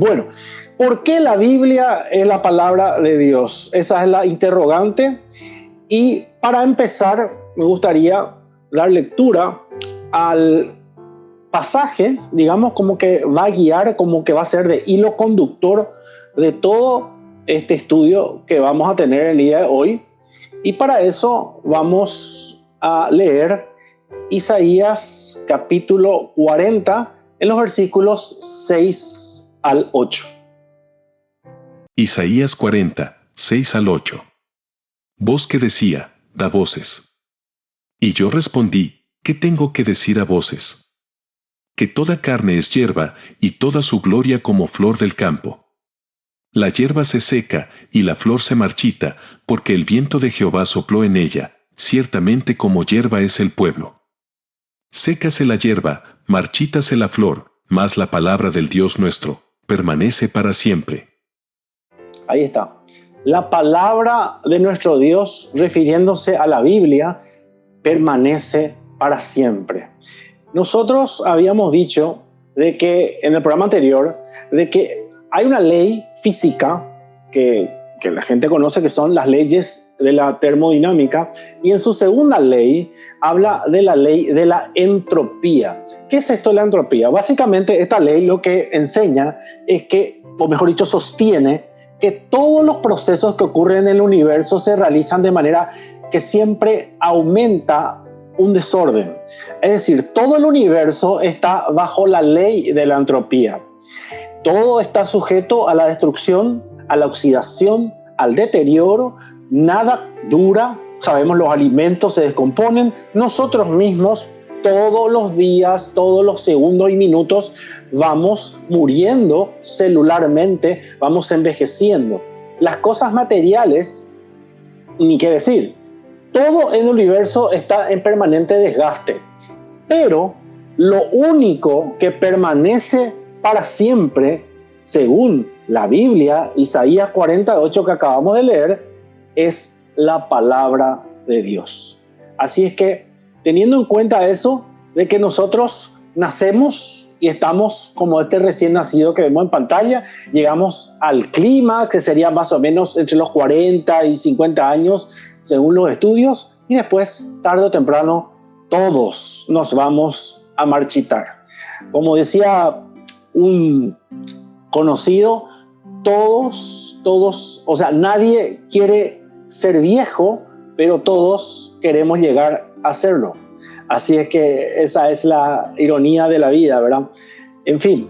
Bueno, ¿por qué la Biblia es la palabra de Dios? Esa es la interrogante. Y para empezar, me gustaría dar lectura al pasaje, digamos, como que va a guiar, como que va a ser de hilo conductor de todo este estudio que vamos a tener el día de hoy. Y para eso vamos a leer Isaías capítulo 40 en los versículos 6 al 8. Isaías 40, 6 al 8. Voz que decía, da voces. Y yo respondí, ¿qué tengo que decir a voces? Que toda carne es hierba y toda su gloria como flor del campo. La hierba se seca y la flor se marchita, porque el viento de Jehová sopló en ella, ciertamente como hierba es el pueblo. Sécase la hierba, marchítase la flor, mas la palabra del Dios nuestro permanece para siempre. Ahí está. La palabra de nuestro Dios, refiriéndose a la Biblia, permanece para siempre. Nosotros habíamos dicho de que en el programa anterior, de que hay una ley física que la gente conoce, que son las leyes de la termodinámica, y en su segunda ley habla de la ley de la entropía. ¿Qué es esto de la entropía? Básicamente esta ley lo que enseña es que, o mejor dicho, sostiene que todos los procesos que ocurren en el universo se realizan de manera que siempre aumenta un desorden. Es decir, todo el universo está bajo la ley de la entropía. Todo está sujeto a la destrucción, a la oxidación, al deterioro. Nada dura. Sabemos, los alimentos se descomponen. Nosotros mismos, todos los días, todos los segundos y minutos, vamos muriendo celularmente, vamos envejeciendo. Las cosas materiales, ni qué decir. Todo en el universo está en permanente desgaste. Pero lo único que permanece para siempre, según la Biblia, Isaías 48 que acabamos de leer, es la palabra de Dios. Así es que, teniendo en cuenta eso, de que nosotros nacemos y estamos como este recién nacido que vemos en pantalla, llegamos al clima, que sería más o menos entre los 40 y 50 años, según los estudios, y después, tarde o temprano, todos nos vamos a marchitar. Como decía un conocido, todos, o sea, nadie quiere ser viejo, pero todos queremos llegar a serlo. Así es que esa es la ironía de la vida, ¿verdad? En fin,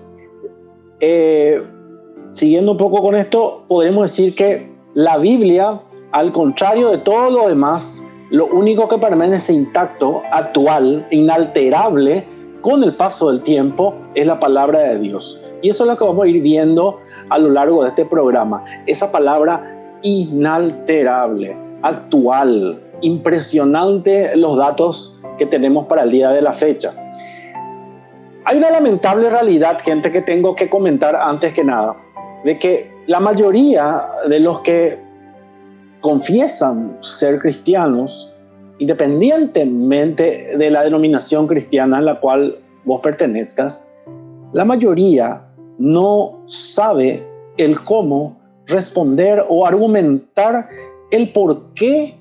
siguiendo un poco con esto, podremos decir que la Biblia, al contrario de todo lo demás, lo único que permanece intacto, actual, inalterable, con el paso del tiempo, es la palabra de Dios. Y eso es lo que vamos a ir viendo a lo largo de este programa. Esa palabra inalterable, actual, impresionante los datos que tenemos para el día de la fecha. Hay una lamentable realidad, gente, que tengo que comentar antes que nada, de que la mayoría de los que confiesan ser cristianos, independientemente de la denominación cristiana a la cual vos pertenezcas, la mayoría no sabe el cómo responder o argumentar el por qué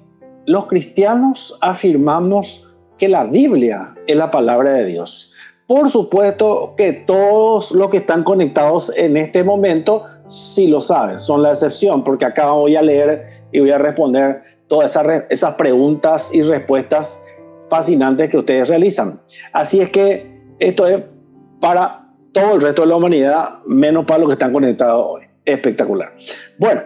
los cristianos afirmamos que la Biblia es la palabra de Dios. Por supuesto que todos los que están conectados en este momento sí lo saben, son la excepción, porque acá voy a leer y voy a responder todas esas preguntas y respuestas fascinantes que ustedes realizan. Así es que esto es para todo el resto de la humanidad, menos para los que están conectados hoy. Espectacular. Bueno,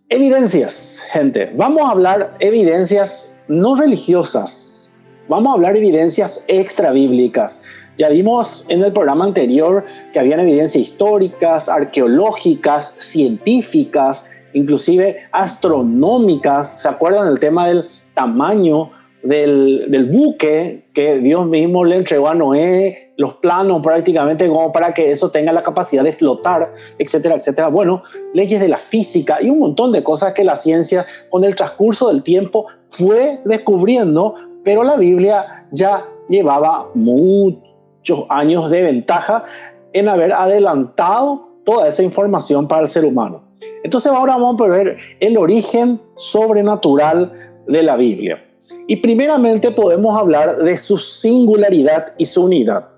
evidencias, gente. Vamos a hablar evidencias no religiosas. Vamos a hablar evidencias extrabíblicas. Ya vimos en el programa anterior que habían evidencias históricas, arqueológicas, científicas, inclusive astronómicas. ¿Se acuerdan del tema del tamaño del buque que Dios mismo le entregó a Noé, los planos prácticamente como para que eso tenga la capacidad de flotar, etcétera, etcétera? Bueno, leyes de la física y un montón de cosas que la ciencia con el transcurso del tiempo fue descubriendo, pero la Biblia ya llevaba muchos años de ventaja en haber adelantado toda esa información para el ser humano. Entonces ahora vamos a ver el origen sobrenatural de la Biblia. Y primeramente podemos hablar de su singularidad y su unidad.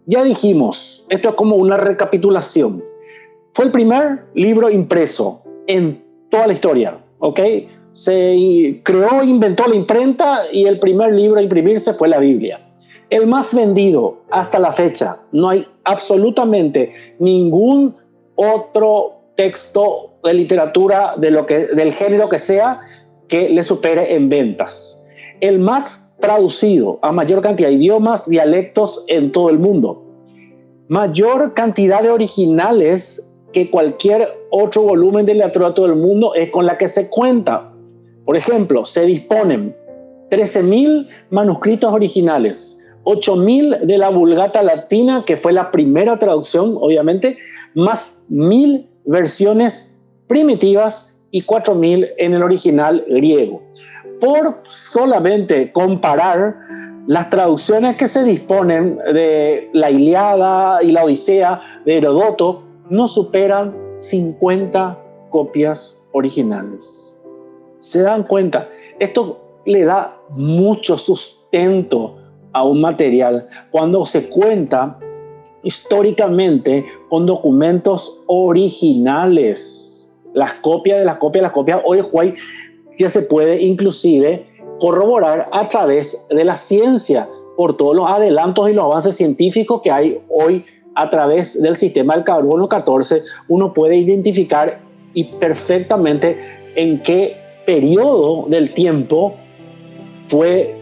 Ya dijimos, esto es como una recapitulación. Fue el primer libro impreso en toda la historia, ¿ok? Se creó, inventó la imprenta y el primer libro a imprimirse fue la Biblia. El más vendido hasta la fecha. No hay absolutamente ningún otro texto de literatura del género que sea que le supere en ventas. El más traducido a mayor cantidad de idiomas, dialectos en todo el mundo. Mayor cantidad de originales que cualquier otro volumen de literatura de todo el mundo es con la que se cuenta. Por ejemplo, se disponen 13.000 manuscritos originales, 8.000 de la Vulgata Latina, que fue la primera traducción, obviamente, más 1.000 versiones primitivas y 4.000 en el original griego. Por solamente comparar las traducciones que se disponen de la Ilíada y la Odisea de Heródoto, no superan 50 copias originales. ¿Se dan cuenta? Esto le da mucho sustento a un material cuando se cuenta históricamente con documentos originales. Las copias, hoy ya se puede inclusive corroborar a través de la ciencia por todos los adelantos y los avances científicos que hay hoy a través del sistema del carbono 14. Uno puede identificar y perfectamente en qué periodo del tiempo fue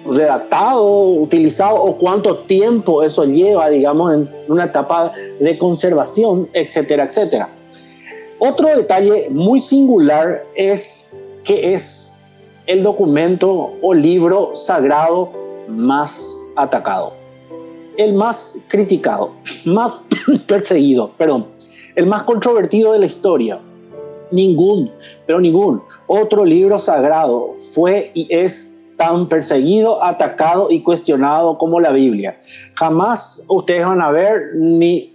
redactado, utilizado o cuánto tiempo eso lleva, digamos, en una etapa de conservación, etcétera, etcétera. Otro detalle muy singular es que es el documento o libro sagrado más atacado, el más criticado, más perseguido, el más controvertido de la historia. Ningún otro libro sagrado fue y es tan perseguido, atacado y cuestionado como la Biblia. Jamás ustedes van a ver ni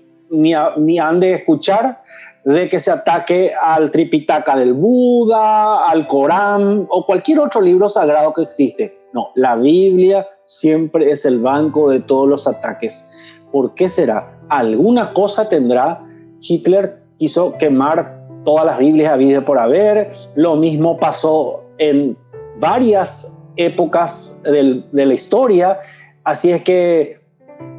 han de escuchar de que se ataque al Tripitaka del Buda, al Corán o cualquier otro libro sagrado que existe. No, la Biblia siempre es el banco de todos los ataques. ¿Por qué será? Alguna cosa tendrá. Hitler quiso quemar todas las Biblias habidas por haber. Lo mismo pasó en varias épocas de la historia. Así es que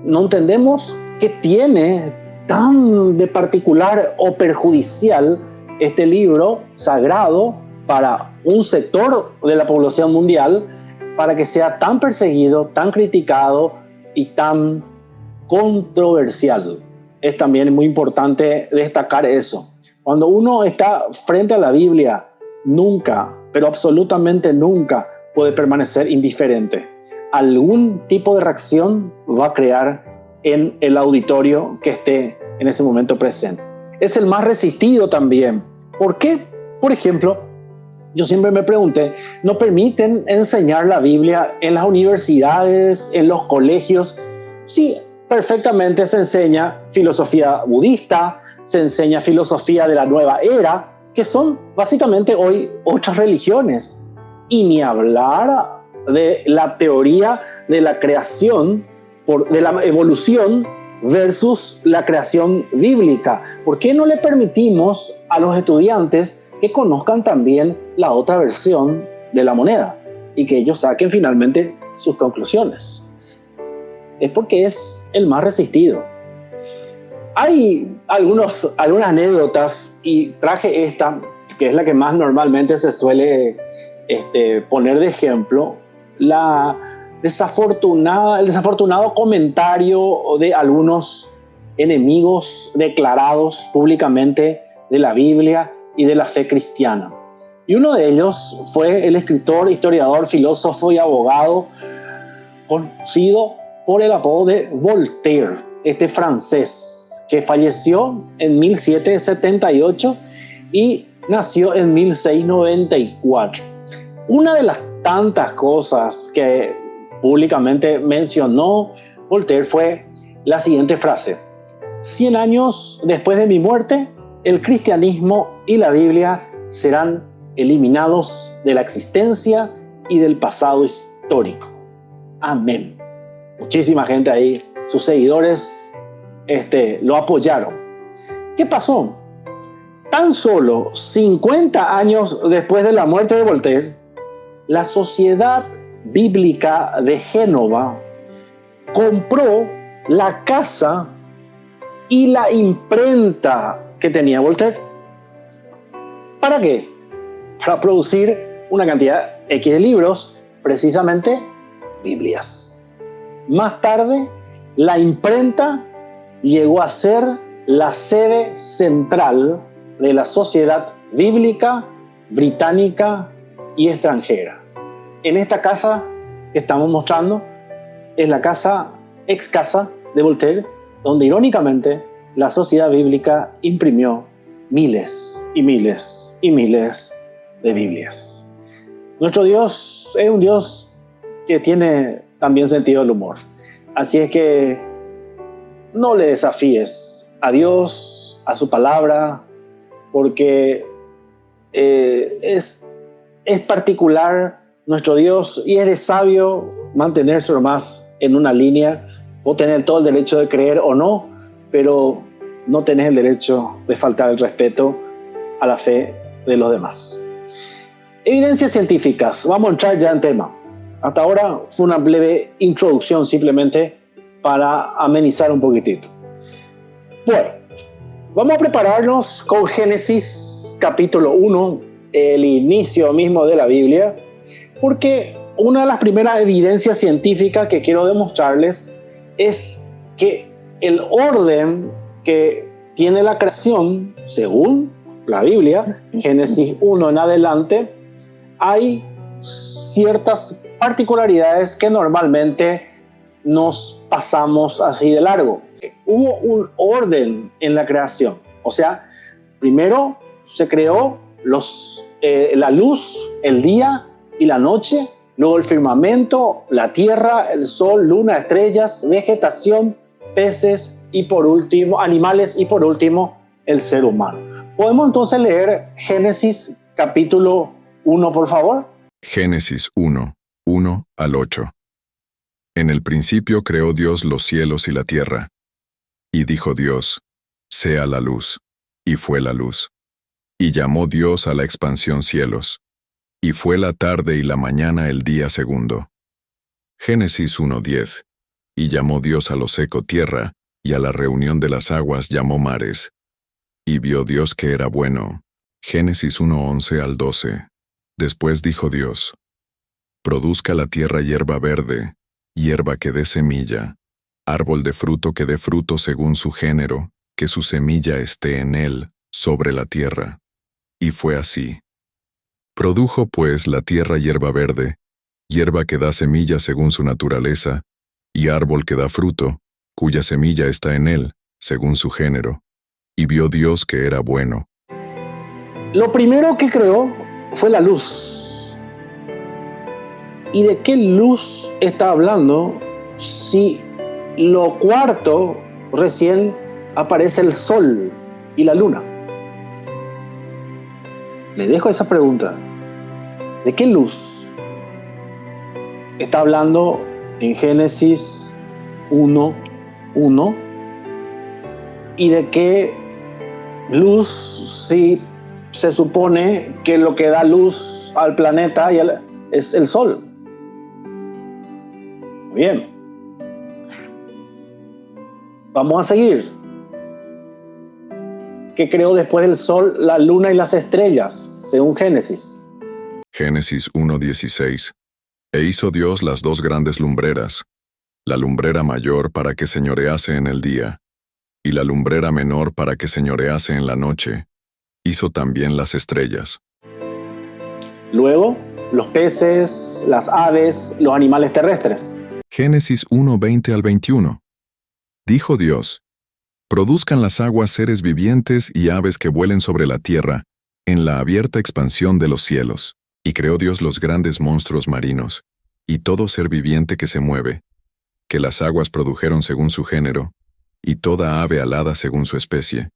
no entendemos qué tiene tan de particular o perjudicial este libro sagrado para un sector de la población mundial, para que sea tan perseguido, tan criticado y tan controversial. Es también muy importante destacar eso. Cuando uno está frente a la Biblia, nunca, pero absolutamente nunca, puede permanecer indiferente. Algún tipo de reacción va a crear en el auditorio que esté en ese momento presente. Es el más resistido también. ¿Por qué? Por ejemplo, yo siempre me pregunté, ¿no permiten enseñar la Biblia en las universidades, en los colegios? Sí, perfectamente se enseña filosofía budista, se enseña filosofía de la nueva era, que son básicamente hoy otras religiones. Y ni hablar de la teoría de la creación, de la evolución versus la creación bíblica. ¿Por qué no le permitimos a los estudiantes que conozcan también la otra versión de la moneda y que ellos saquen finalmente sus conclusiones? Es porque es el más resistido. Hay algunas anécdotas y traje esta, que es la que más normalmente se suele poner de ejemplo, el desafortunado comentario de algunos enemigos declarados públicamente de la Biblia y de la fe cristiana. Y uno de ellos fue el escritor, historiador, filósofo y abogado conocido por el apodo de Voltaire, francés, que falleció en 1778 y nació en 1694. Una de las tantas cosas que públicamente mencionó Voltaire fue la siguiente frase: 100 años después de mi muerte, el cristianismo y la Biblia serán eliminados de la existencia y del pasado histórico. Amén. Muchísima gente ahí, sus seguidores, lo apoyaron. ¿Qué pasó? Tan solo 50 años después de la muerte de Voltaire, la Sociedad Bíblica de Génova compró la casa y la imprenta que tenía Voltaire. ¿Para qué? Para producir una cantidad X de libros, precisamente Biblias. Más tarde, la imprenta llegó a ser la sede central de la Sociedad Bíblica Británica y Extranjera. En esta casa que estamos mostrando es la ex casa de Voltaire, donde irónicamente la Sociedad Bíblica imprimió miles y miles y miles de Biblias. Nuestro Dios es un Dios que tiene también sentido del humor. Así es que no le desafíes a Dios, a su palabra, porque es particular nuestro Dios y es de sabio mantenerse nomás en una línea. Vos tenés todo el derecho de creer o no, pero no tenés el derecho de faltar el respeto a la fe de los demás. Evidencias científicas. Vamos a entrar ya en tema. Hasta ahora fue una breve introducción simplemente para amenizar un poquitito. Bueno, vamos a prepararnos con Génesis capítulo 1, el inicio mismo de la Biblia, porque una de las primeras evidencias científicas que quiero demostrarles es que el orden que tiene la creación, según la Biblia, Génesis 1 en adelante, hay ciertas particularidades que normalmente nos pasamos así de largo. Hubo un orden en la creación. O sea, primero se creó la luz, el día y la noche, luego el firmamento, la tierra, el sol, luna, estrellas, vegetación, peces y por último, animales y por último, el ser humano. ¿Podemos entonces leer Génesis capítulo 1, por favor? Génesis 1, 1 al 8. En el principio creó Dios los cielos y la tierra. Y dijo Dios, sea la luz. Y fue la luz. Y llamó Dios a la expansión cielos. Y fue la tarde y la mañana el día segundo. Génesis 1:10. Y llamó Dios a lo seco tierra, y a la reunión de las aguas llamó mares. Y vio Dios que era bueno. Génesis 1:11 al 12. Después dijo Dios, produzca la tierra hierba verde, hierba que dé semilla, árbol de fruto que dé fruto según su género, que su semilla esté en él, sobre la tierra. Y fue así. Produjo pues la tierra hierba verde, hierba que da semilla según su naturaleza, y árbol que da fruto, cuya semilla está en él, según su género. Y vio Dios que era bueno. Lo primero que creó fue la luz. ¿Y de qué luz está hablando si lo cuarto recién aparece el sol y la luna? Le dejo esa pregunta. ¿De qué luz está hablando en Génesis 1:1? ¿Y de qué luz si se supone que lo que da luz al planeta es el sol? Muy bien. Vamos a seguir. ¿Qué creó después del sol, la luna y las estrellas, según Génesis? Génesis 1:16. E hizo Dios las dos grandes lumbreras, la lumbrera mayor para que señorease en el día, y la lumbrera menor para que señorease en la noche. Hizo también las estrellas. Luego, los peces, las aves, los animales terrestres. Génesis 1:20 al 21. Dijo Dios, produzcan las aguas seres vivientes y aves que vuelen sobre la tierra, en la abierta expansión de los cielos. Y creó Dios los grandes monstruos marinos, y todo ser viviente que se mueve, que las aguas produjeron según su género, y toda ave alada según su especie.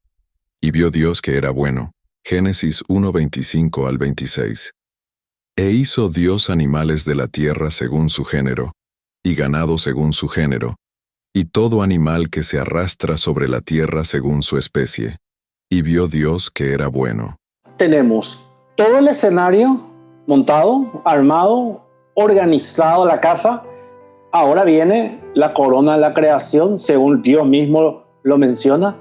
Y vio Dios que era bueno. Génesis 1:25 al 26. E hizo Dios animales de la tierra según su género, y ganado según su género, y todo animal que se arrastra sobre la tierra según su especie. Y vio Dios que era bueno. Tenemos todo el escenario montado, armado, organizado, la casa. Ahora viene la corona de la creación, según Dios mismo lo menciona.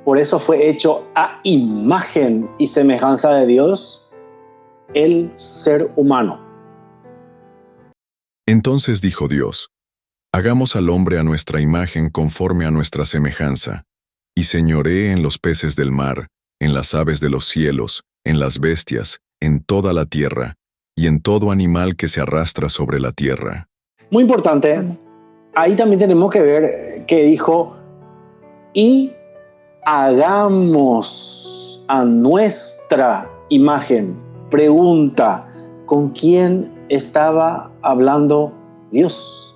Por eso fue hecho a imagen y semejanza de Dios el ser humano. Entonces dijo Dios: hagamos al hombre a nuestra imagen conforme a nuestra semejanza, y señoree en los peces del mar, en las aves de los cielos, en las bestias, en toda la tierra, y en todo animal que se arrastra sobre la tierra. Muy importante, ahí también tenemos que ver que dijo, y hagamos a nuestra imagen. Pregunta, ¿con quién estaba hablando Dios?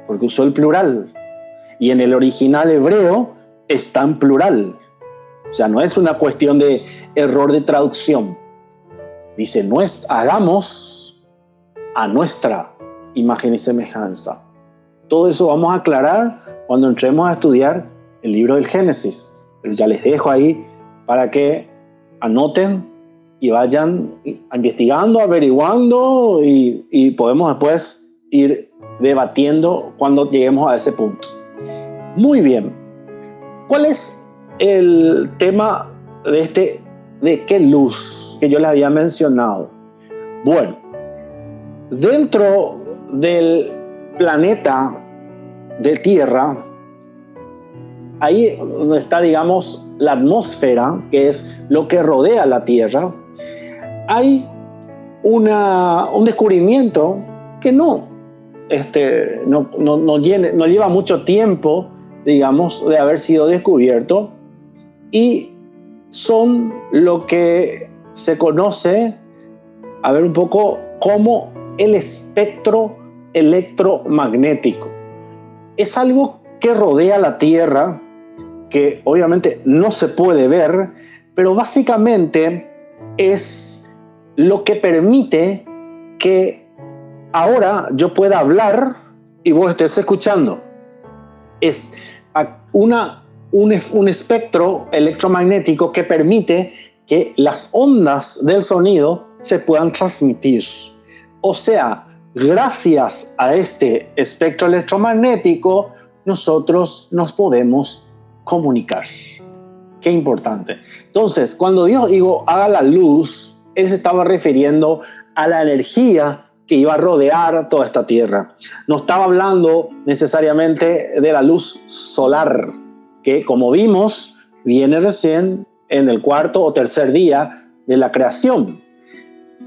Porque usó el plural. Y en el original hebreo está en plural. O sea, no es una cuestión de error de traducción. Dice, hagamos a nuestra imagen y semejanza. Todo eso vamos a aclarar cuando entremos a estudiar el libro del Génesis. Pero ya les dejo ahí para que anoten y vayan investigando, averiguando y podemos después ir debatiendo cuando lleguemos a ese punto. Muy bien. ¿Cuál es el tema de qué luz que yo les había mencionado? Bueno, dentro del planeta de Tierra, ahí donde está, digamos, la atmósfera, que es lo que rodea la Tierra, hay un descubrimiento que no lleva mucho tiempo, digamos, de haber sido descubierto, y son lo que se conoce, a ver un poco, como el espectro electromagnético. Es algo que rodea la Tierra, que obviamente no se puede ver, pero básicamente es lo que permite que ahora yo pueda hablar y vos estés escuchando. Es un espectro electromagnético que permite que las ondas del sonido se puedan transmitir. O sea, gracias a este espectro electromagnético, nosotros nos podemos comunicar. Qué importante. Entonces, cuando Dios dijo, haga la luz, Él se estaba refiriendo a la energía que iba a rodear toda esta tierra. No estaba hablando necesariamente de la luz solar, que como vimos, viene recién en el cuarto o tercer día de la creación.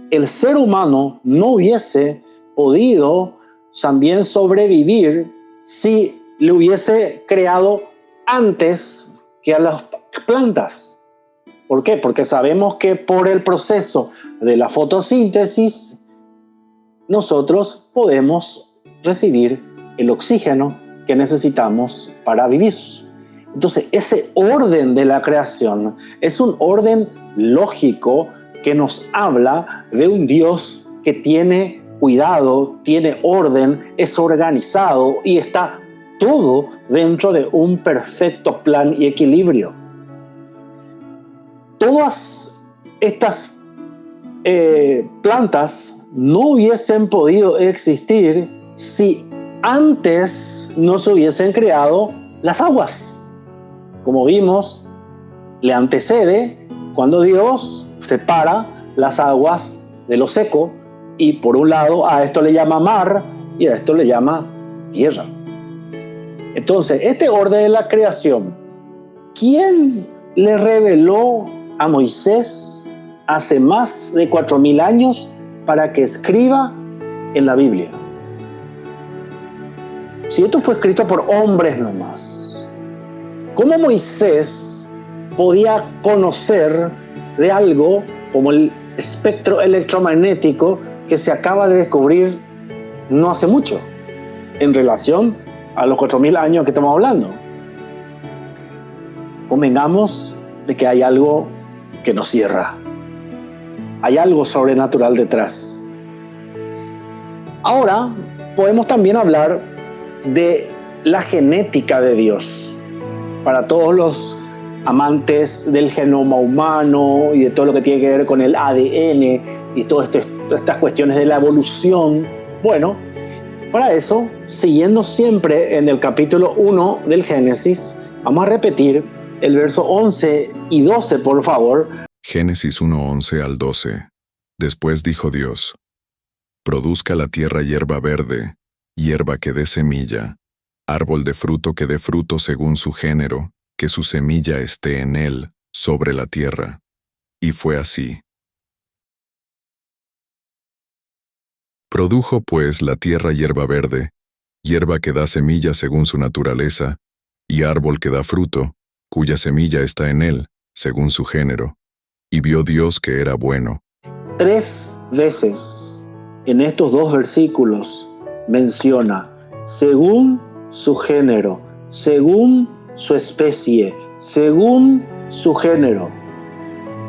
El ser humano no hubiese podido también sobrevivir si le hubiese creado antes que a las plantas. ¿Por qué? Porque sabemos que por el proceso de la fotosíntesis nosotros podemos recibir el oxígeno que necesitamos para vivir. Entonces, ese orden de la creación es un orden lógico que nos habla de un Dios que tiene cuidado, tiene orden, es organizado y está todo dentro de un perfecto plan y equilibrio. Todas estas plantas no hubiesen podido existir si antes no se hubiesen creado las aguas. Como vimos, le antecede cuando Dios separa las aguas de lo seco y por un lado a esto le llama mar y a esto le llama tierra. Entonces, este orden de la creación, ¿quién le reveló a Moisés hace más de 4.000 años para que escriba en la Biblia? Si esto fue escrito por hombres nomás, ¿cómo Moisés podía conocer de algo como el espectro electromagnético que se acaba de descubrir no hace mucho en relación a los 4000 años que estamos hablando. Convengamos de que hay algo que nos cierra. Hay algo sobrenatural detrás. Ahora podemos también hablar de la genética de Dios. Para todos los amantes del genoma humano y de todo lo que tiene que ver con el ADN y todas estas cuestiones de la evolución, bueno, para eso, siguiendo siempre en el capítulo 1 del Génesis, vamos a repetir el verso 11 y 12, por favor. Génesis 1:11 al 12. Después dijo Dios: produzca la tierra hierba verde, hierba que dé semilla, árbol de fruto que dé fruto según su género, que su semilla esté en él, sobre la tierra. Y fue así. Produjo pues la tierra hierba verde, hierba que da semilla según su naturaleza, y árbol que da fruto, cuya semilla está en él, según su género. Y vio Dios que era bueno. 3 veces en estos 2 versículos menciona según su género, según su especie, según su género.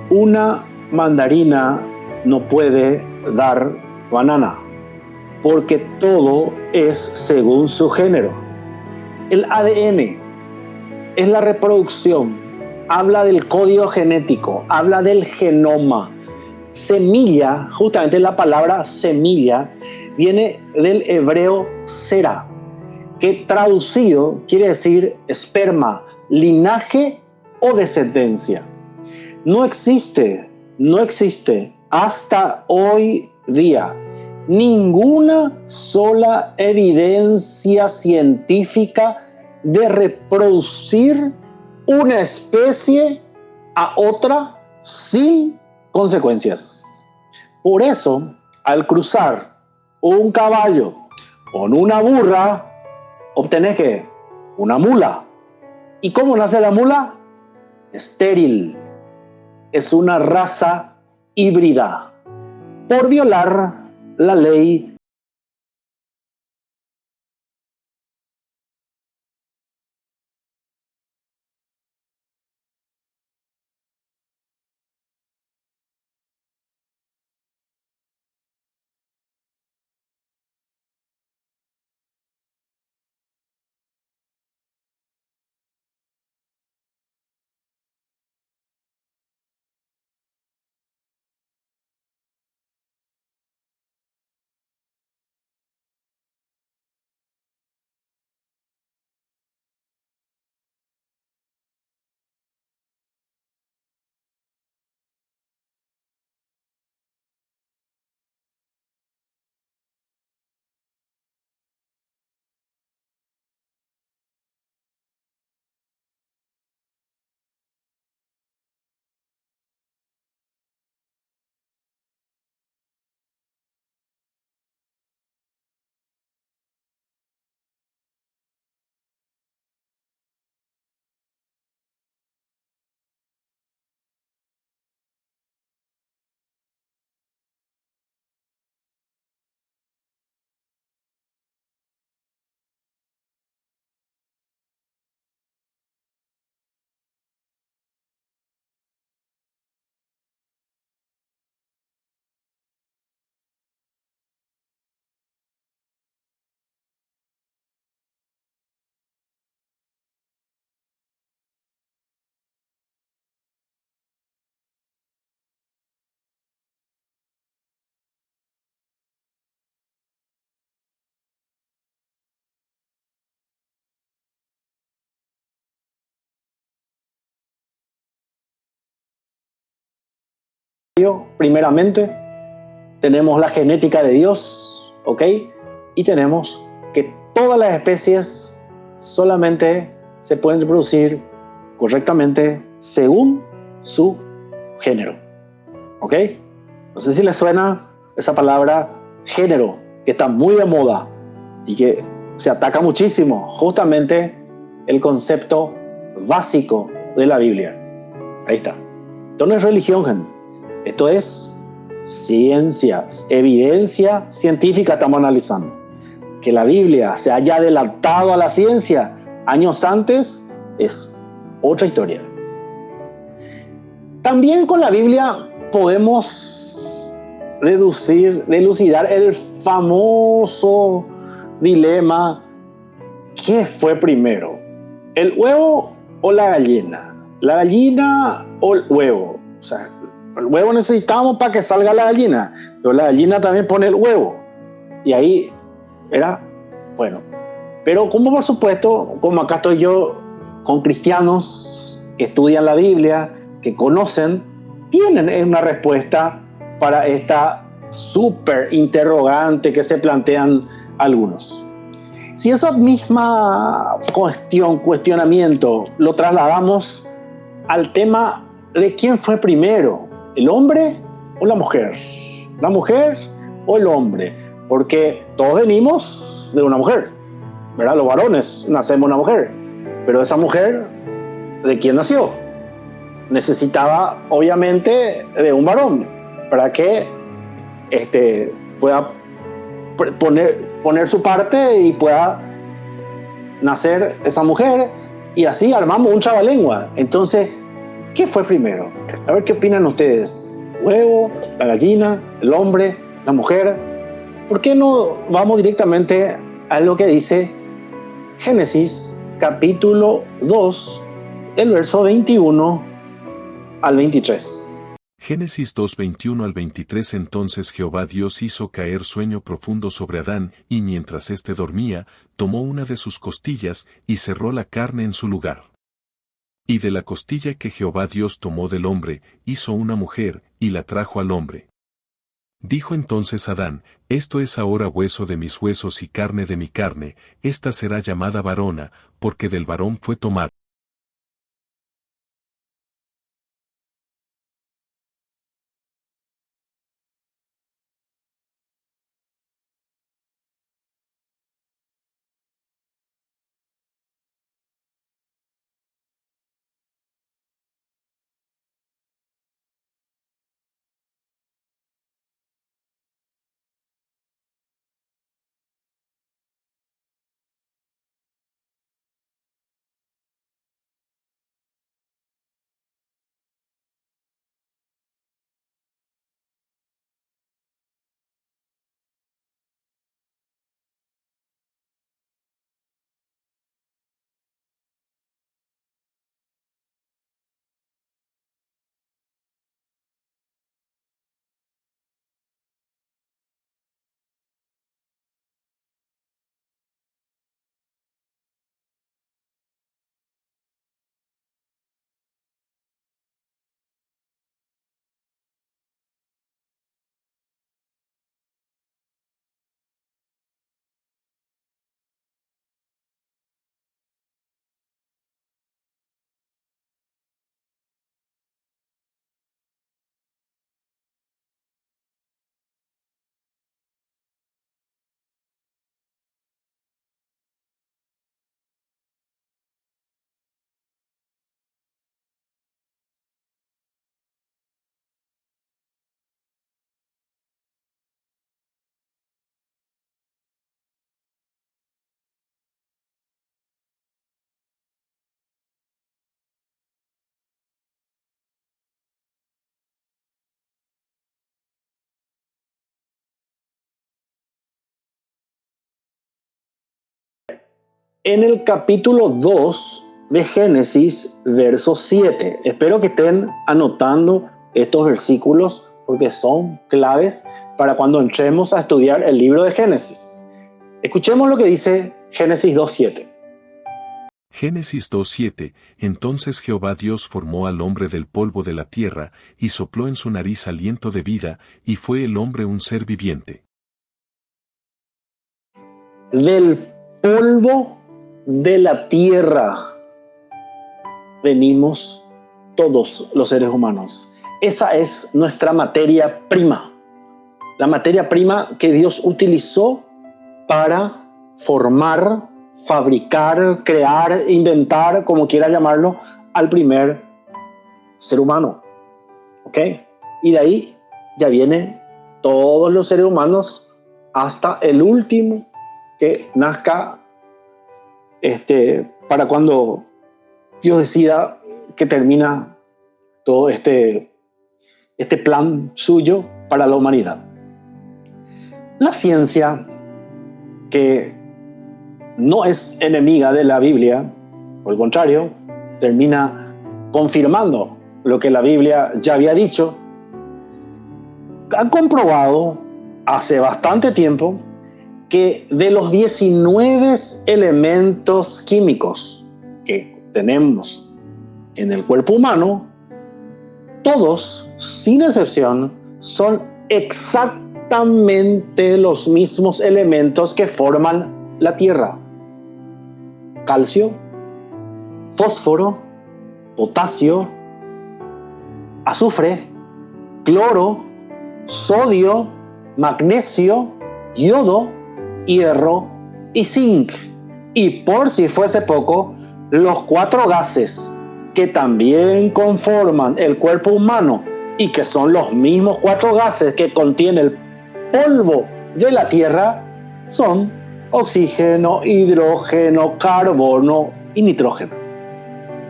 Una mandarina no puede dar banana, porque todo es según su género. El ADN es la reproducción, habla del código genético, habla del genoma. Semilla, justamente la palabra semilla, viene del hebreo sera, que traducido quiere decir esperma, linaje o descendencia. No existe hasta hoy día ninguna sola evidencia científica de reproducir una especie a otra sin consecuencias. Por eso, al cruzar un caballo con una burra, obtenés ¿qué? Una mula. ¿Y cómo nace la mula? Estéril. Es una raza híbrida por violar la ley. Primeramente, tenemos la genética de Dios, ¿ok? Y tenemos que todas las especies solamente se pueden reproducir correctamente según su género, ¿ok? No sé si les suena esa palabra género, que está muy de moda y que se ataca muchísimo, justamente el concepto básico de la Biblia. Ahí está. Esto no es religión, gente. Esto es ciencia, evidencia científica estamos analizando. ¿Ok? que la Biblia se haya adelantado a la ciencia años antes es otra historia. También con la Biblia podemos dilucidar el famoso dilema: ¿qué fue primero? ¿El huevo o la gallina? ¿La gallina o el huevo? O sea, el huevo necesitamos para que salga la gallina, pero la gallina también pone el huevo. Y ahí era, bueno. Pero como por supuesto, como acá estoy yo con cristianos que estudian la Biblia, que conocen, tienen una respuesta para esta súper interrogante que se plantean algunos. Si esa misma cuestionamiento lo trasladamos al tema de quién fue primero, el hombre o la mujer o el hombre, porque todos venimos de una mujer, ¿verdad? Los varones nacemos de una mujer, pero esa mujer, ¿de quién nació? Necesitaba obviamente de un varón para que pueda poner su parte y pueda nacer esa mujer, y así armamos un trabalengua. Entonces, ¿qué fue primero? A ver qué opinan ustedes. ¿Huevo, la gallina, el hombre, la mujer? ¿Por qué no vamos directamente a lo que dice Génesis capítulo 2, el verso 21 al 23? Génesis 2, 21 al 23. Entonces Jehová Dios hizo caer sueño profundo sobre Adán, y mientras éste dormía, tomó una de sus costillas, y cerró la carne en su lugar. Y de la costilla que Jehová Dios tomó del hombre, hizo una mujer, y la trajo al hombre. Dijo entonces Adán: esto es ahora hueso de mis huesos y carne de mi carne, esta será llamada varona, porque del varón fue tomada. En el capítulo 2 de Génesis, verso 7. Espero que estén anotando estos versículos porque son claves para cuando entremos a estudiar el libro de Génesis. Escuchemos lo que dice Génesis 2:7. Génesis 2:7. Entonces Jehová Dios formó al hombre del polvo de la tierra, y sopló en su nariz aliento de vida, y fue el hombre un ser viviente. Del polvo de la tierra venimos todos los seres humanos. Esa es nuestra materia prima. La materia prima que Dios utilizó para formar, fabricar, crear, inventar, como quiera llamarlo, al primer ser humano. ¿Ok? Y de ahí ya vienen todos los seres humanos hasta el último que nazca para cuando Dios decida que termina todo este plan suyo para la humanidad. La ciencia, que no es enemiga de la Biblia, por el contrario, termina confirmando lo que la Biblia ya había dicho, ha comprobado hace bastante tiempo que de los 19 elementos químicos que tenemos en el cuerpo humano, todos, sin excepción, son exactamente los mismos elementos que forman la Tierra: calcio, fósforo, potasio, azufre, cloro, sodio, magnesio, yodo, hierro y zinc. Y por si fuese poco, los 4 gases que también conforman el cuerpo humano y que son los mismos 4 gases que contiene el polvo de la Tierra son oxígeno, hidrógeno, carbono y nitrógeno.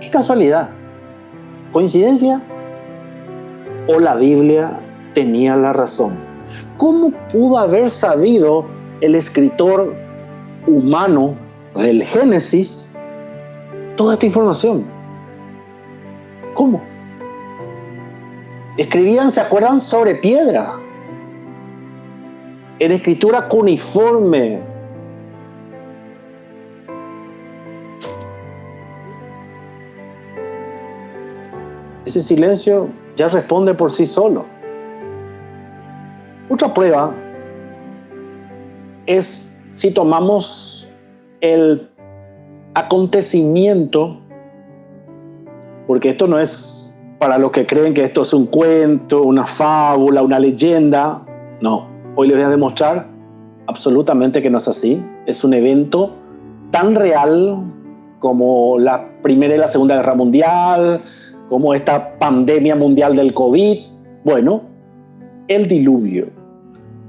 ¡Qué casualidad! ¿Coincidencia? ¿O la Biblia tenía la razón? ¿Cómo pudo haber sabido el escritor humano del Génesis toda esta información? ¿Cómo? Escribían, ¿se acuerdan?, sobre piedra, en escritura cuneiforme. Ese silencio ya responde por sí solo. Otra prueba es si tomamos el acontecimiento, porque esto no es para los que creen que esto es un cuento, una fábula, una leyenda. No, hoy les voy a demostrar absolutamente que no es así. Es un evento tan real como la Primera y la Segunda Guerra Mundial, como esta pandemia mundial del COVID. Bueno, el diluvio.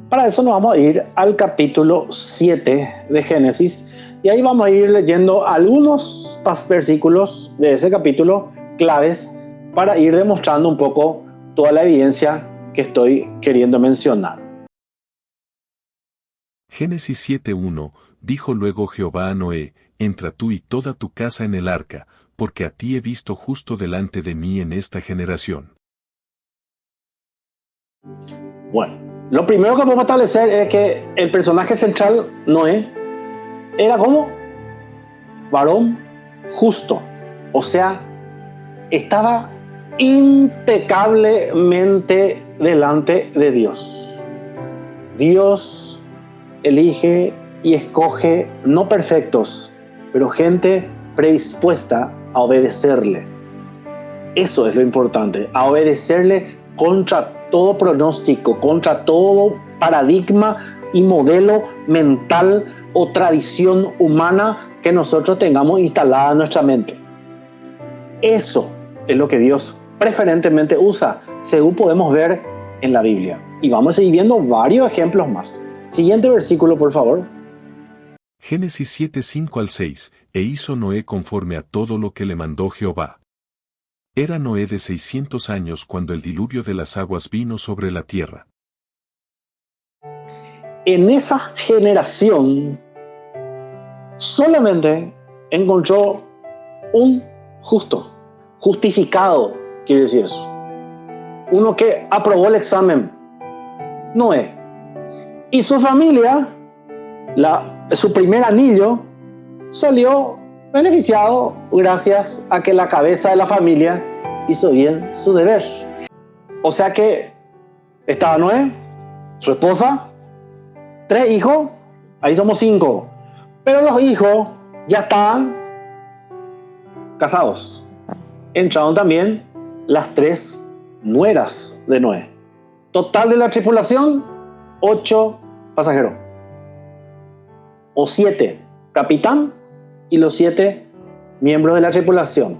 Para eso nos vamos a ir al capítulo 7 de Génesis, y ahí vamos a ir leyendo algunos versículos de ese capítulo claves para ir demostrando un poco toda la evidencia que estoy queriendo mencionar. Génesis 7:1, dijo luego Jehová a Noé: entra tú y toda tu casa en el arca, porque a ti he visto justo delante de mí en esta generación. Bueno, lo primero que podemos establecer es que el personaje central, Noé, era como varón justo, o sea, estaba impecablemente delante de Dios. Dios elige y escoge no perfectos, pero gente predispuesta a obedecerle. Eso es lo importante, a obedecerle contra todo pronóstico, contra todo paradigma y modelo mental o tradición humana que nosotros tengamos instalada en nuestra mente. Eso es lo que Dios preferentemente usa, según podemos ver en la Biblia. Y vamos a seguir viendo varios ejemplos más. Siguiente versículo, por favor. Génesis 7:5-6, e hizo Noé conforme a todo lo que le mandó Jehová. Era Noé de 600 años cuando el diluvio de las aguas vino sobre la tierra. En esa generación solamente encontró un justo, justificado, quiere decir eso. Uno que aprobó el examen, Noé. Y su familia, su primer anillo, salió beneficiado gracias a que la cabeza de la familia hizo bien su deber. O sea que estaba Noé, su esposa, 3 hijos, ahí somos 5. Pero los hijos ya estaban casados. Entraron también las 3 nueras de Noé. Total de la tripulación, 8 pasajeros. O 7, capitán y los 7 miembros de la tripulación.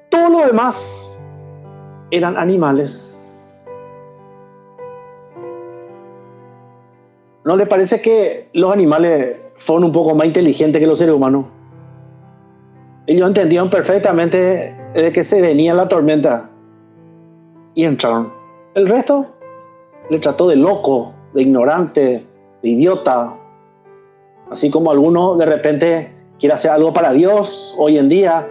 Todo lo demás eran animales. ¿No le parece que los animales fueron un poco más inteligentes que los seres humanos? Ellos entendían perfectamente de que se venía la tormenta y entraron. El resto le trató de loco, de ignorante, de idiota. Así como alguno de repente quiere hacer algo para Dios hoy en día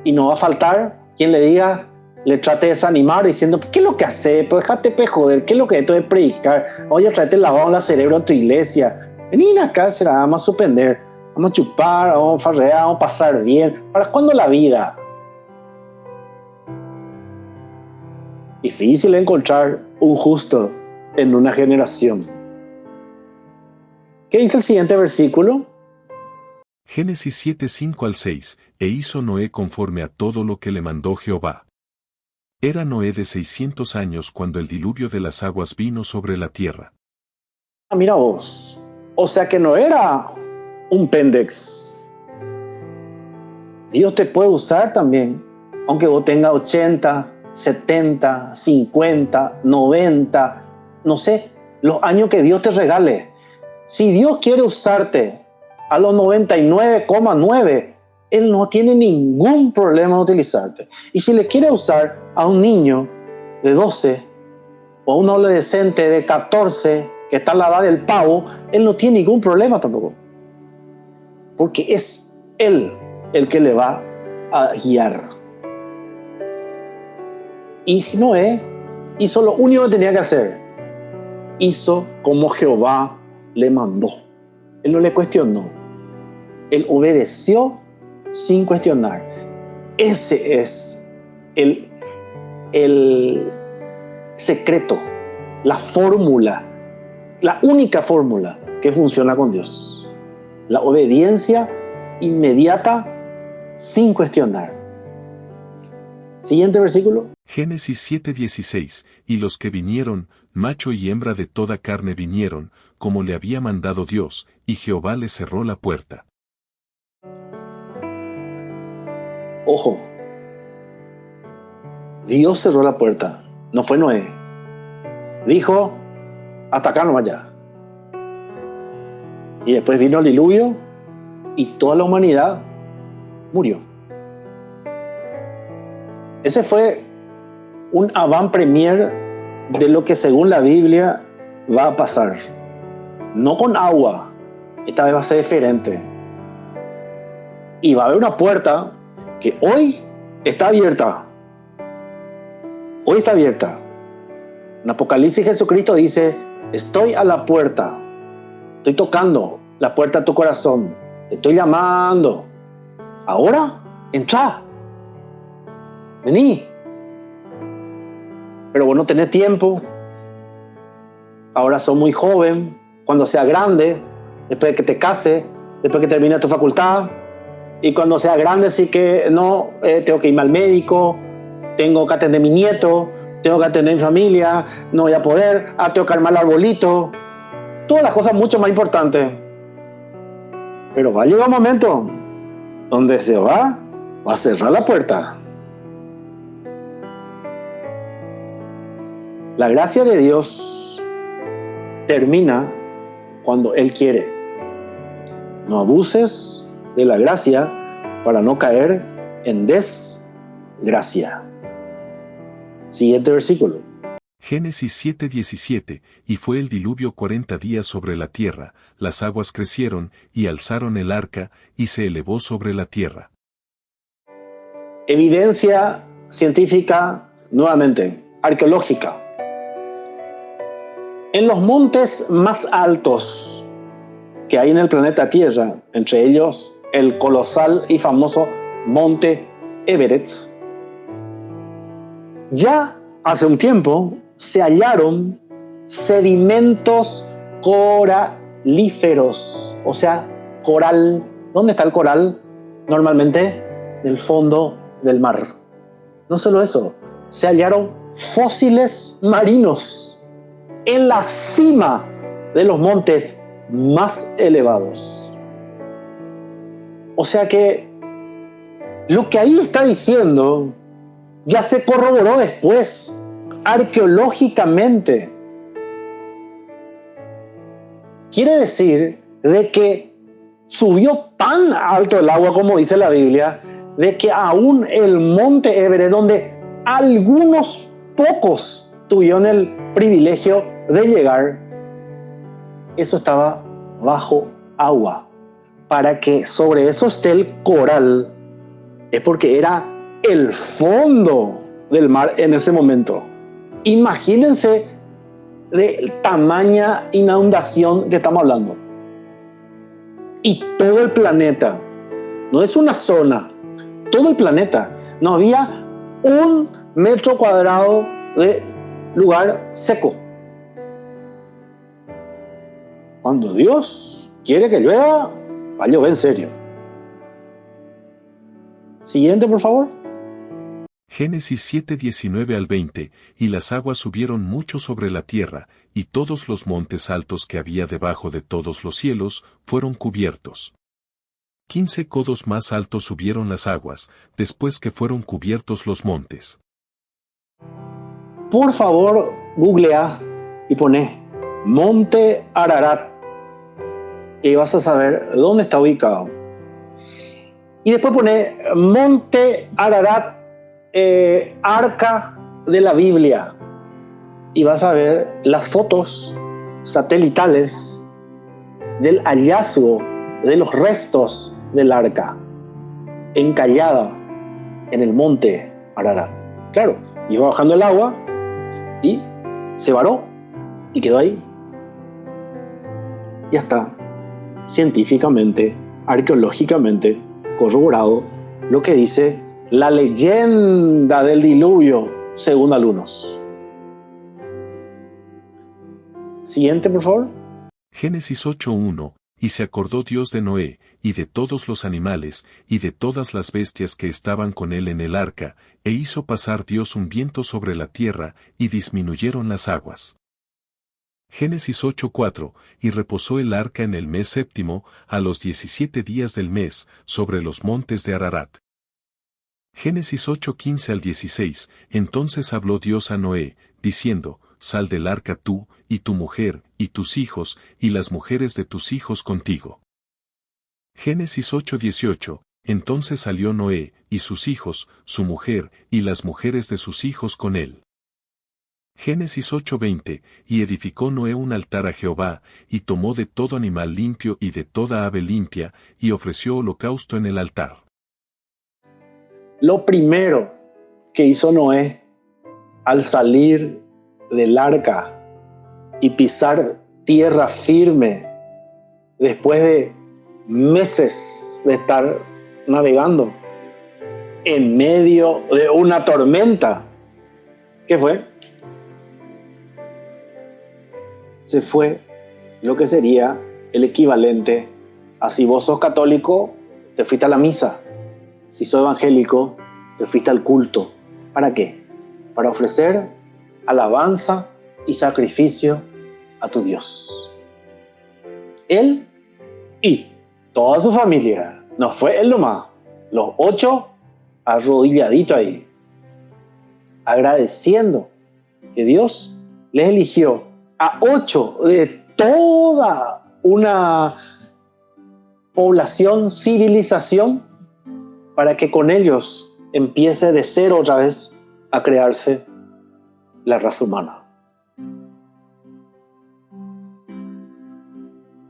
y no va a faltar quien le diga, le trate de desanimar diciendo, ¿qué es lo que hace? Pues déjate joder, ¿qué es lo que esto de predicar? Oye, tráete lavado en la cerebro a tu iglesia. Vení acá, vamos a suspender, vamos a chupar, vamos a farrear, vamos a pasar bien. ¿Para cuándo la vida? Difícil encontrar un justo en una generación. ¿Qué dice el siguiente versículo? Génesis 7, 5 al 6, e hizo Noé conforme a todo lo que le mandó Jehová. Era Noé de 600 años cuando el diluvio de las aguas vino sobre la tierra. Mira vos, o sea que no era un pendex. Dios te puede usar también, aunque vos tengas 80, 70, 50, 90, no sé, los años que Dios te regale. Si Dios quiere usarte a los 99,9, Él no tiene ningún problema en utilizarte. Y si le quiere usar a un niño de 12 o a un adolescente de 14 que está en la edad del pavo, Él no tiene ningún problema tampoco. Porque es Él el que le va a guiar. Y Noé hizo lo único que tenía que hacer. Hizo como Jehová le mandó. Él no le cuestionó. Él obedeció sin cuestionar. Ese es el secreto, la fórmula, la única fórmula que funciona con Dios. La obediencia inmediata sin cuestionar. Siguiente versículo. Génesis 7:16, y los que vinieron, macho y hembra de toda carne vinieron, como le había mandado Dios, y Jehová le cerró la puerta. Ojo, Dios cerró la puerta, no fue Noé. Dijo, hasta acá no vaya. Y después vino el diluvio y toda la humanidad murió. Ese fue un avant premier de lo que según la Biblia va a pasar. No con agua, esta vez va a ser diferente. Y va a haber una puerta que hoy está abierta. Hoy está abierta. En Apocalipsis Jesucristo dice, estoy a la puerta. Estoy tocando la puerta de tu corazón. Te estoy llamando. Ahora, entra. Vení. Pero vos no tenés tiempo. Ahora sos muy joven. Cuando sea grande, después de que te cases, después de que termine tu facultad, y cuando sea grande sí que no, tengo que irme al médico, tengo que atender a mi nieto, tengo que atender a mi familia, no voy a poder, tengo que armar el arbolito, todas las cosas mucho más importantes. Pero va a llegar un momento donde se va a cerrar la puerta. La gracia de Dios termina cuando Él quiere. No abuses de la gracia para no caer en desgracia. Siguiente versículo. Génesis 7:17, y fue el diluvio 40 días sobre la tierra, las aguas crecieron y alzaron el arca y se elevó sobre la tierra. Evidencia científica, nuevamente, arqueológica. En los montes más altos que hay en el planeta Tierra, entre ellos el colosal y famoso Monte Everest, ya hace un tiempo se hallaron sedimentos coralíferos, o sea, coral. ¿Dónde está el coral? Normalmente en el fondo del mar. No solo eso, se hallaron fósiles marinos en la cima de los montes más elevados. O sea que lo que ahí está diciendo ya se corroboró después, arqueológicamente. quiere decir de que subió tan alto el agua, como dice la Biblia, de que aún el monte Everest, donde algunos pocos tuvieron el privilegio de llegar, eso estaba bajo agua. Para que sobre eso esté el coral, es porque era el fondo del mar en ese momento. Imagínense de tamaña inundación que estamos hablando. Y todo el planeta, no es una zona, todo el planeta, no había 1 metro cuadrado de lugar seco. Cuando Dios quiere que llueva, va a llover en serio. Siguiente, por favor. Génesis 7:19 al 20, y las aguas subieron mucho sobre la tierra, y todos los montes altos que había debajo de todos los cielos fueron cubiertos. 15 codos más altos subieron las aguas, después que fueron cubiertos los montes. Por favor, googlea y pone Monte Ararat, y vas a saber dónde está ubicado. Y después pone Monte Ararat, Arca de la Biblia, y vas a ver las fotos satelitales del hallazgo de los restos del arca encallada en el monte Ararat. Claro, iba bajando el agua y se varó y quedó ahí. Ya está científicamente, arqueológicamente corroborado lo que dice la leyenda del diluvio según algunos. Siguiente, por favor. Génesis 8:1, y se acordó Dios de Noé, y de todos los animales, y de todas las bestias que estaban con él en el arca, e hizo pasar Dios un viento sobre la tierra, y disminuyeron las aguas. Génesis 8:4, y reposó el arca en el mes séptimo, a los 17 días del mes, sobre los montes de Ararat. Génesis 8:15 al 16, entonces habló Dios a Noé, diciendo, sal del arca tú, y tu mujer, y tus hijos, y las mujeres de tus hijos contigo. Génesis 8:18, entonces salió Noé, y sus hijos, su mujer, y las mujeres de sus hijos con él. Génesis 8:20, y edificó Noé un altar a Jehová, y tomó de todo animal limpio y de toda ave limpia, y ofreció holocausto en el altar. Lo primero que hizo Noé al salir del arca y pisar tierra firme después de meses de estar navegando en medio de una tormenta, ¿qué fue? Se fue lo que sería el equivalente a si vos sos católico, te fuiste a la misa. Si sos evangélico, te fuiste al culto. ¿Para qué? Para ofrecer alabanza y sacrificio a tu Dios. Él y toda su familia, no fue él nomás, los 8 arrodilladitos ahí, agradeciendo que Dios les eligió a 8 de toda una población, civilización, para que con ellos empiece de cero otra vez a crearse la raza humana.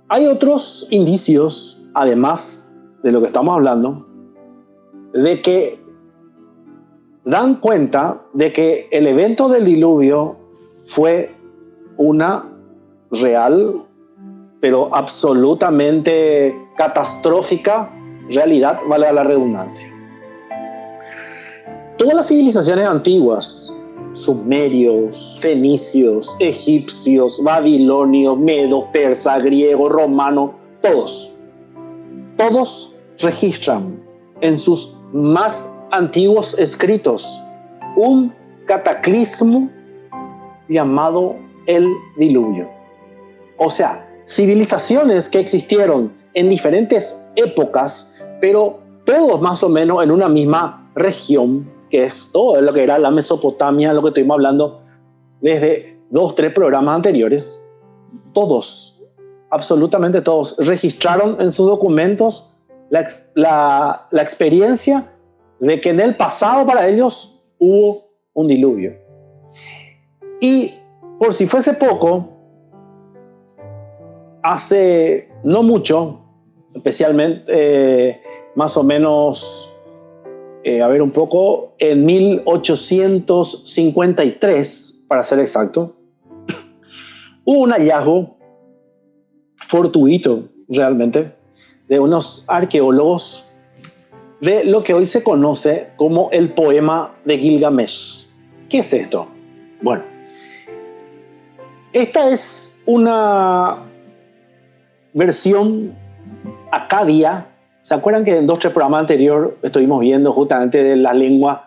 Hay otros indicios, además de lo que estamos hablando, de que dan cuenta de que el evento del diluvio fue una real, pero absolutamente catastrófica realidad, vale la redundancia. Todas las civilizaciones antiguas, sumerios, fenicios, egipcios, babilonios, medos, persas, griegos, romanos, todos registran en sus más antiguos escritos un cataclismo llamado el diluvio. O sea, civilizaciones que existieron en diferentes épocas, pero todos más o menos en una misma región, que es todo lo que era la Mesopotamia, lo que estuvimos hablando desde 2 o 3 programas anteriores. Todos absolutamente todos, registraron en sus documentos la experiencia de que en el pasado para ellos hubo un diluvio. Y por si fuese poco, hace no mucho, especialmente más o menos, un poco, en 1853, para ser exacto, hubo un hallazgo fortuito, realmente, de unos arqueólogos de lo que hoy se conoce como el poema de Gilgamesh. ¿Qué es esto? Bueno, esta es una versión acadia. ¿Se acuerdan que en 2-3 programas anteriores estuvimos viendo justamente de la lengua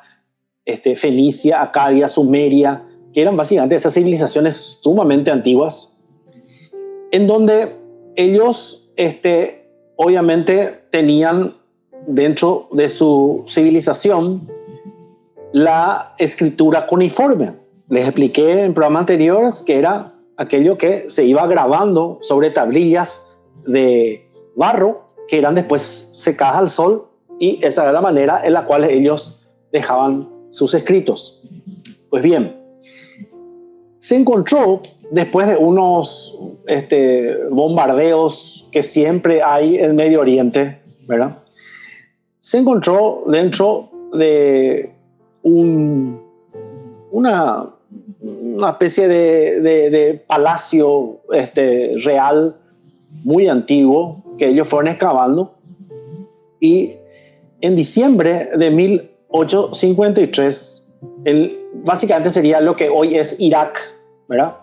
fenicia, acadia, sumeria, que eran básicamente esas civilizaciones sumamente antiguas, en donde ellos obviamente tenían dentro de su civilización la escritura cuneiforme. Les expliqué en programas anteriores que era aquello que se iba grabando sobre tablillas de barro que eran después secadas al sol, y esa era la manera en la cual ellos dejaban sus escritos. Pues bien, se encontró, después de unos bombardeos que siempre hay en Medio Oriente, ¿verdad? Se encontró dentro de una especie de palacio real muy antiguo que ellos fueron excavando, y en diciembre de 1853, básicamente sería lo que hoy es Irak, ¿verdad?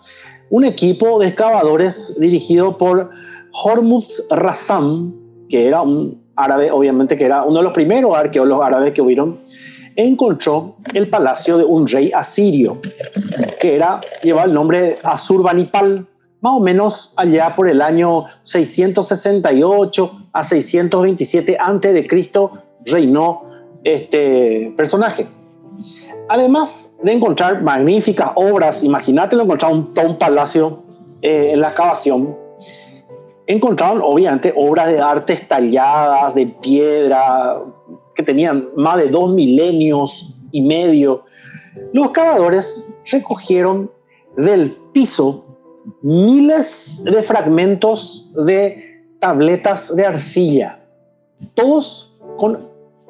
Un equipo de excavadores dirigido por Hormuz Rassam, que era un árabe, obviamente, que era uno de los primeros arqueólogos árabes que hubieron, encontró el palacio de un rey asirio, que llevaba el nombre de Asurbanipal. Más o menos allá por el año 668 a 627 a.C. reinó este personaje. Además de encontrar magníficas obras, imagínate encontrar todo un palacio en la excavación, encontraron obviamente obras de arte talladas de piedra que tenían más de 2 milenios y medio. Los excavadores recogieron del piso miles de fragmentos de tabletas de arcilla, todos con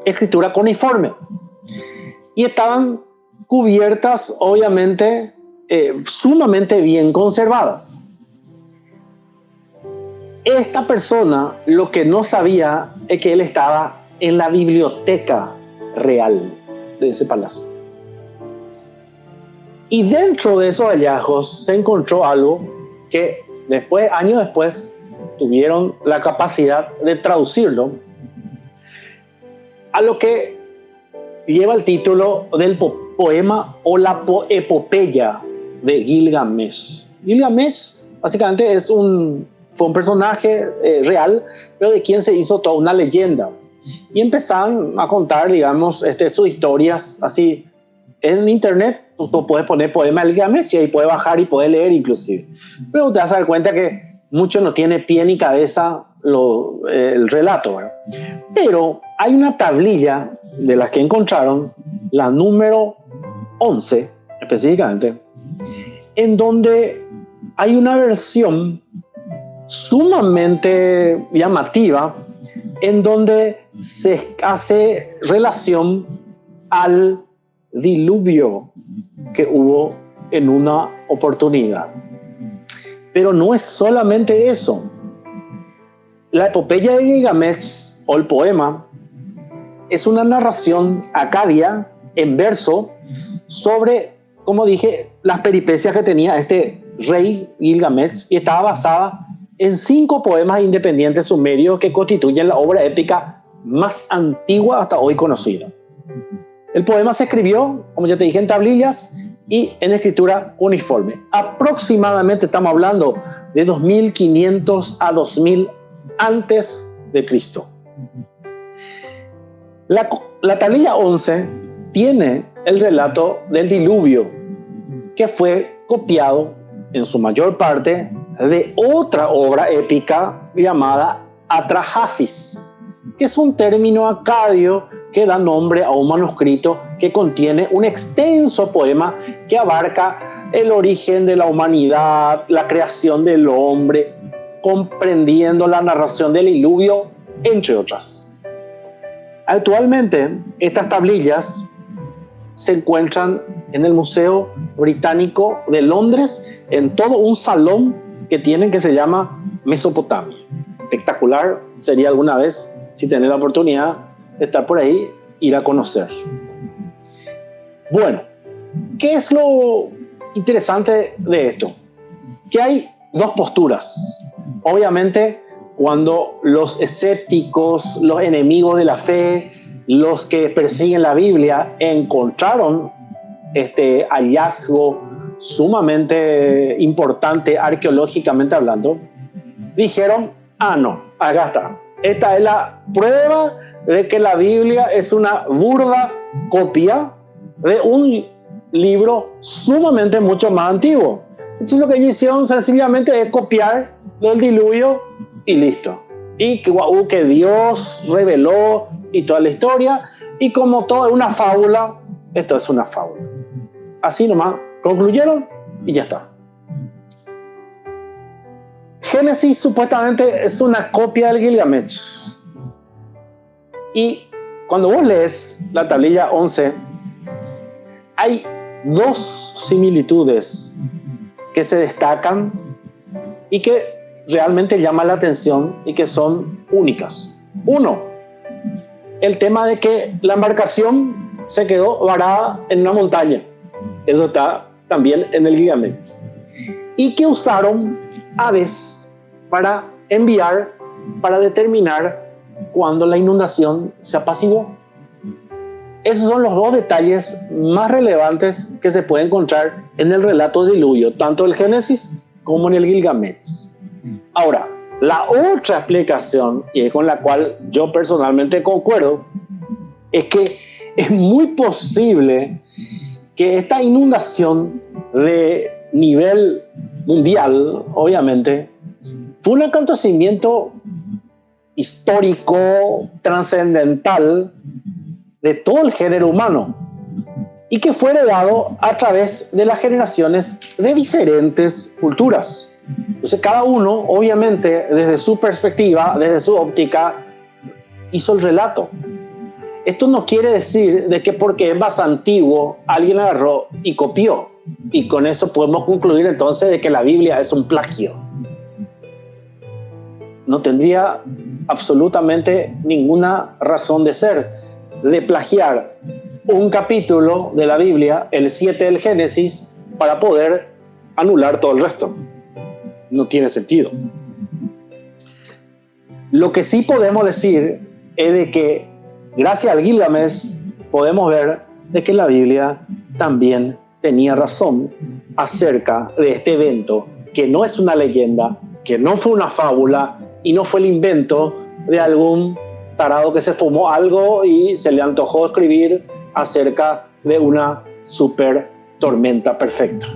escritura cuneiforme, y estaban cubiertas, obviamente, sumamente bien conservadas. Esta persona lo que no sabía es que él estaba en la biblioteca real de ese palacio. Y dentro de esos hallazgos se encontró algo que años después, tuvieron la capacidad de traducirlo a lo que lleva el título del poema o la epopeya de Gilgamesh. Gilgamesh básicamente fue un personaje real, pero de quien se hizo toda una leyenda. Y empezaron a contar, digamos, sus historias así. En internet tú puedes poner poema de Gilgamesh y ahí puedes bajar y puedes leer inclusive. Pero te vas a dar cuenta que mucho no tiene pie ni cabeza el relato, ¿verdad? Pero hay una tablilla de las que encontraron, la número 11 específicamente, en donde hay una versión sumamente llamativa en donde se hace relación al diluvio que hubo en una oportunidad. Pero no es solamente eso. La epopeya de Gilgamesh, o el poema, es una narración acadia en verso sobre, como dije, las peripecias que tenía este rey Gilgamesh, y estaba basada en 5 poemas independientes sumerios que constituyen la obra épica más antigua hasta hoy conocida. El poema se escribió, como ya te dije, en tablillas y en escritura cuneiforme. Aproximadamente estamos hablando de 2500 a 2000 antes de Cristo. La tablilla 11 tiene el relato del diluvio, que fue copiado en su mayor parte de otra obra épica llamada Atrahasis, que es un término acadio que da nombre a un manuscrito que contiene un extenso poema que abarca el origen de la humanidad, la creación del hombre, comprendiendo la narración del diluvio, entre otras. Actualmente, estas tablillas se encuentran en el Museo Británico de Londres, en todo un salón que tienen que se llama Mesopotamia. Espectacular sería alguna vez, si tener la oportunidad de estar por ahí, ir a conocer. Bueno, ¿qué es lo interesante de esto? Que hay dos posturas. Obviamente, cuando los escépticos, los enemigos de la fe, los que persiguen la Biblia, encontraron este hallazgo sumamente importante arqueológicamente hablando, dijeron, no, acá está. Esta es la prueba de que la Biblia es una burda copia de un libro sumamente mucho más antiguo. Entonces lo que ellos hicieron sencillamente es copiar del diluvio y listo. Y que Dios reveló y toda la historia, y como todo es una fábula, esto es una fábula. Así nomás concluyeron y ya está. Génesis supuestamente es una copia del Gilgamesh. Y cuando vos lees la tablilla 11, hay dos similitudes que se destacan y que realmente llaman la atención y que son únicas. Uno, el tema de que la embarcación se quedó varada en una montaña. Eso está también en el Gilgamesh. Y que usaron aves para enviar, para determinar cuándo la inundación se apaciguó. Esos son los dos detalles más relevantes que se pueden encontrar en el relato del diluvio, tanto el Génesis como en el Gilgamesh. Ahora, la otra explicación, y es con la cual yo personalmente concuerdo, es que es muy posible que esta inundación de nivel mundial, obviamente, fue un acontecimiento histórico, trascendental de todo el género humano y que fue heredado a través de las generaciones de diferentes culturas. Entonces cada uno, obviamente, desde su perspectiva, desde su óptica, hizo el relato. Esto no quiere decir de que porque es más antiguo alguien agarró y copió, y con eso podemos concluir entonces de que la Biblia es un plagio. No tendría absolutamente ninguna razón de ser de plagiar un capítulo de la Biblia, el 7 del Génesis, para poder anular todo el resto. No tiene sentido. Lo que sí podemos decir es de que gracias al Gilgamesh podemos ver de que la Biblia también tenía razón acerca de este evento, que no es una leyenda, que no fue una fábula y no fue el invento de algún tarado que se fumó algo y se le antojó escribir acerca de una super tormenta perfecta.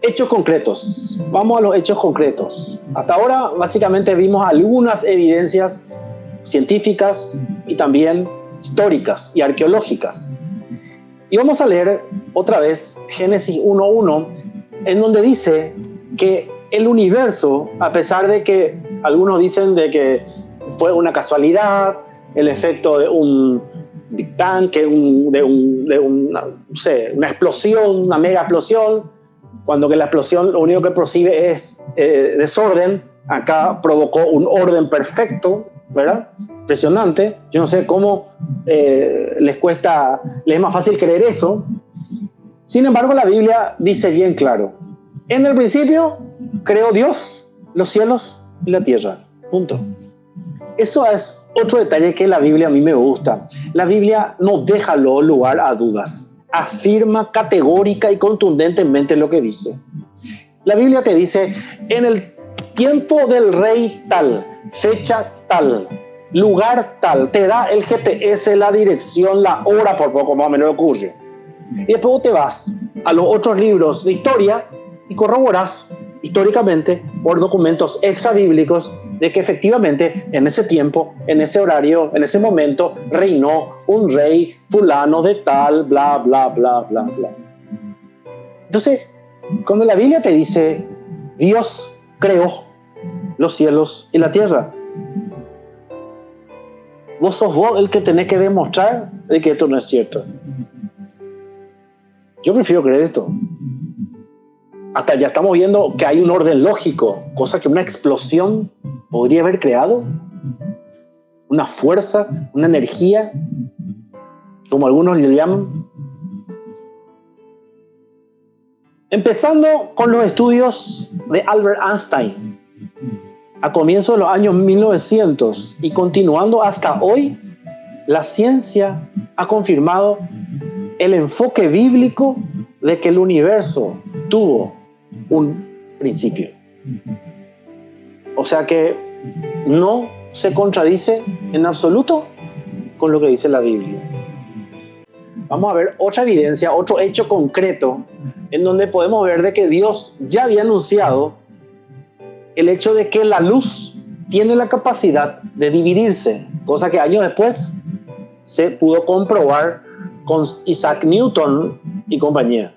Hechos concretos. Vamos a los hechos concretos. Hasta ahora básicamente vimos algunas evidencias científicas y también históricas y arqueológicas. Y vamos a leer otra vez Génesis 1:1, en donde dice que el universo, a pesar de que algunos dicen de que fue una casualidad, el efecto de un Big Bang, una explosión, una mega explosión, cuando que la explosión lo único que produce es desorden, acá provocó un orden perfecto, ¿verdad? Impresionante. Yo no sé cómo les es más fácil creer eso. Sin embargo, la Biblia dice bien claro: en el principio creó Dios los cielos y la tierra. Punto. Eso es otro detalle que la Biblia a mí me gusta. La Biblia no deja lugar a dudas. Afirma categórica y contundentemente lo que dice. La Biblia te dice: en el tiempo del rey tal, fecha tal, lugar tal, te da el GPS, la dirección, la hora, por poco más o menos ocurre. Y después te vas a los otros libros de historia y corroborás históricamente por documentos extrabíblicos de que efectivamente en ese tiempo, en ese horario, en ese momento reinó un rey fulano de tal, bla, bla, bla, bla, bla. Entonces, cuando la Biblia te dice Dios creó los cielos y la tierra, vos sos vos el que tenés que demostrar de que esto no es cierto. Yo prefiero creer esto. Hasta ya estamos viendo que hay un orden lógico, cosa que una explosión podría haber creado, una fuerza, una energía, como algunos le llaman. Empezando con los estudios de Albert Einstein, a comienzos de los años 1900 y continuando hasta hoy, la ciencia ha confirmado el enfoque bíblico de que el universo tuvo un principio. O sea que no se contradice en absoluto con lo que dice la Biblia. Vamos a ver otra evidencia, otro hecho concreto, en donde podemos ver de que Dios ya había anunciado el hecho de que la luz tiene la capacidad de dividirse, cosa que años después se pudo comprobar con Isaac Newton y compañía.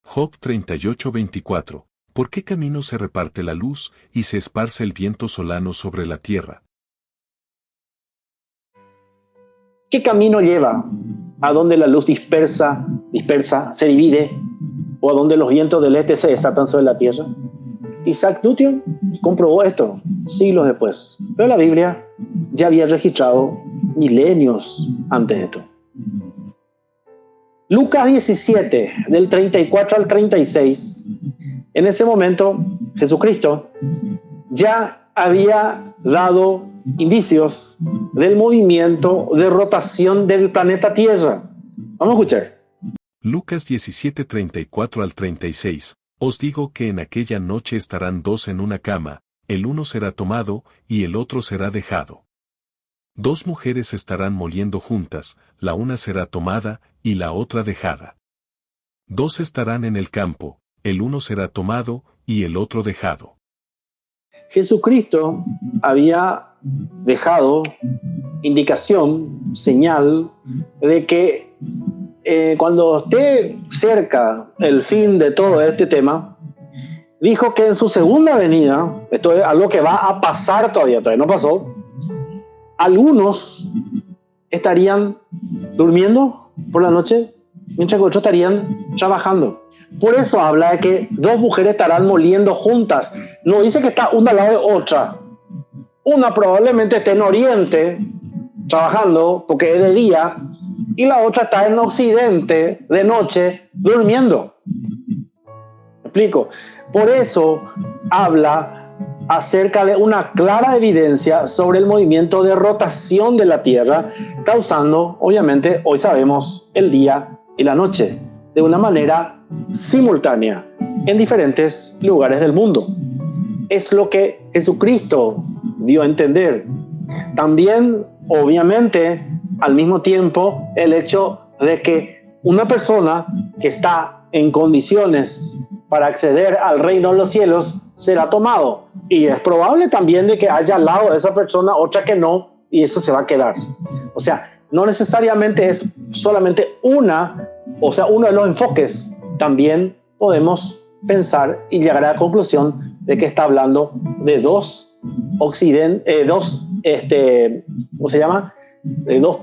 Job 38:24. ¿Por qué camino se reparte la luz y se esparce el viento solano sobre la tierra? ¿Qué camino lleva a donde la luz dispersa, se divide, o a donde los vientos del este se desatan sobre la tierra? Isaac Newton comprobó esto siglos después, pero la Biblia ya había registrado milenios antes de esto. Lucas 17, del 34 al 36, en ese momento Jesucristo ya había dado indicios del movimiento de rotación del planeta Tierra. Vamos a escuchar. Lucas 17, 34 al 36. Os digo que en aquella noche estarán dos en una cama, el uno será tomado y el otro será dejado. Dos mujeres estarán moliendo juntas, la una será tomada y la otra dejada. Dos estarán en el campo, el uno será tomado y el otro dejado. Jesucristo había dejado indicación, señal, de que cuando esté cerca el fin de todo este tema, dijo que en su segunda venida, esto es algo que va a pasar todavía no pasó, algunos estarían durmiendo por la noche, mientras que otros estarían trabajando. Por eso habla de que dos mujeres estarán moliendo juntas. No dice que está una al lado de otra. Una probablemente esté en Oriente trabajando porque es de día, y la otra está en Occidente de noche durmiendo. ¿Me explico? Por eso habla acerca de una clara evidencia sobre el movimiento de rotación de la Tierra, causando, obviamente, hoy sabemos, el día y la noche, de una manera simultánea, en diferentes lugares del mundo. Es lo que Jesucristo dio a entender. También, obviamente, al mismo tiempo, el hecho de que una persona que está en condiciones para acceder al reino de los cielos será tomado. Y es probable también de que haya al lado de esa persona otra que no, y eso se va a quedar. O sea, no necesariamente es solamente uno de los enfoques. También podemos pensar y llegar a la conclusión de que está hablando de dos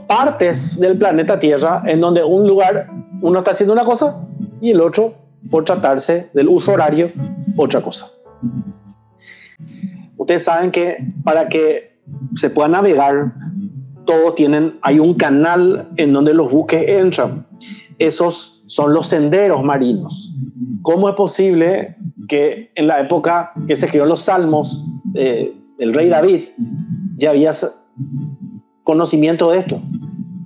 partes del planeta Tierra, en donde un lugar uno está haciendo una cosa y el otro, por tratarse del uso horario, otra cosa. Ustedes saben que para que se pueda navegar, hay un canal en donde los buques entran. Esos son los senderos marinos. ¿Cómo es posible que en la época que se escribieron los salmos del rey David ya había conocimiento de esto?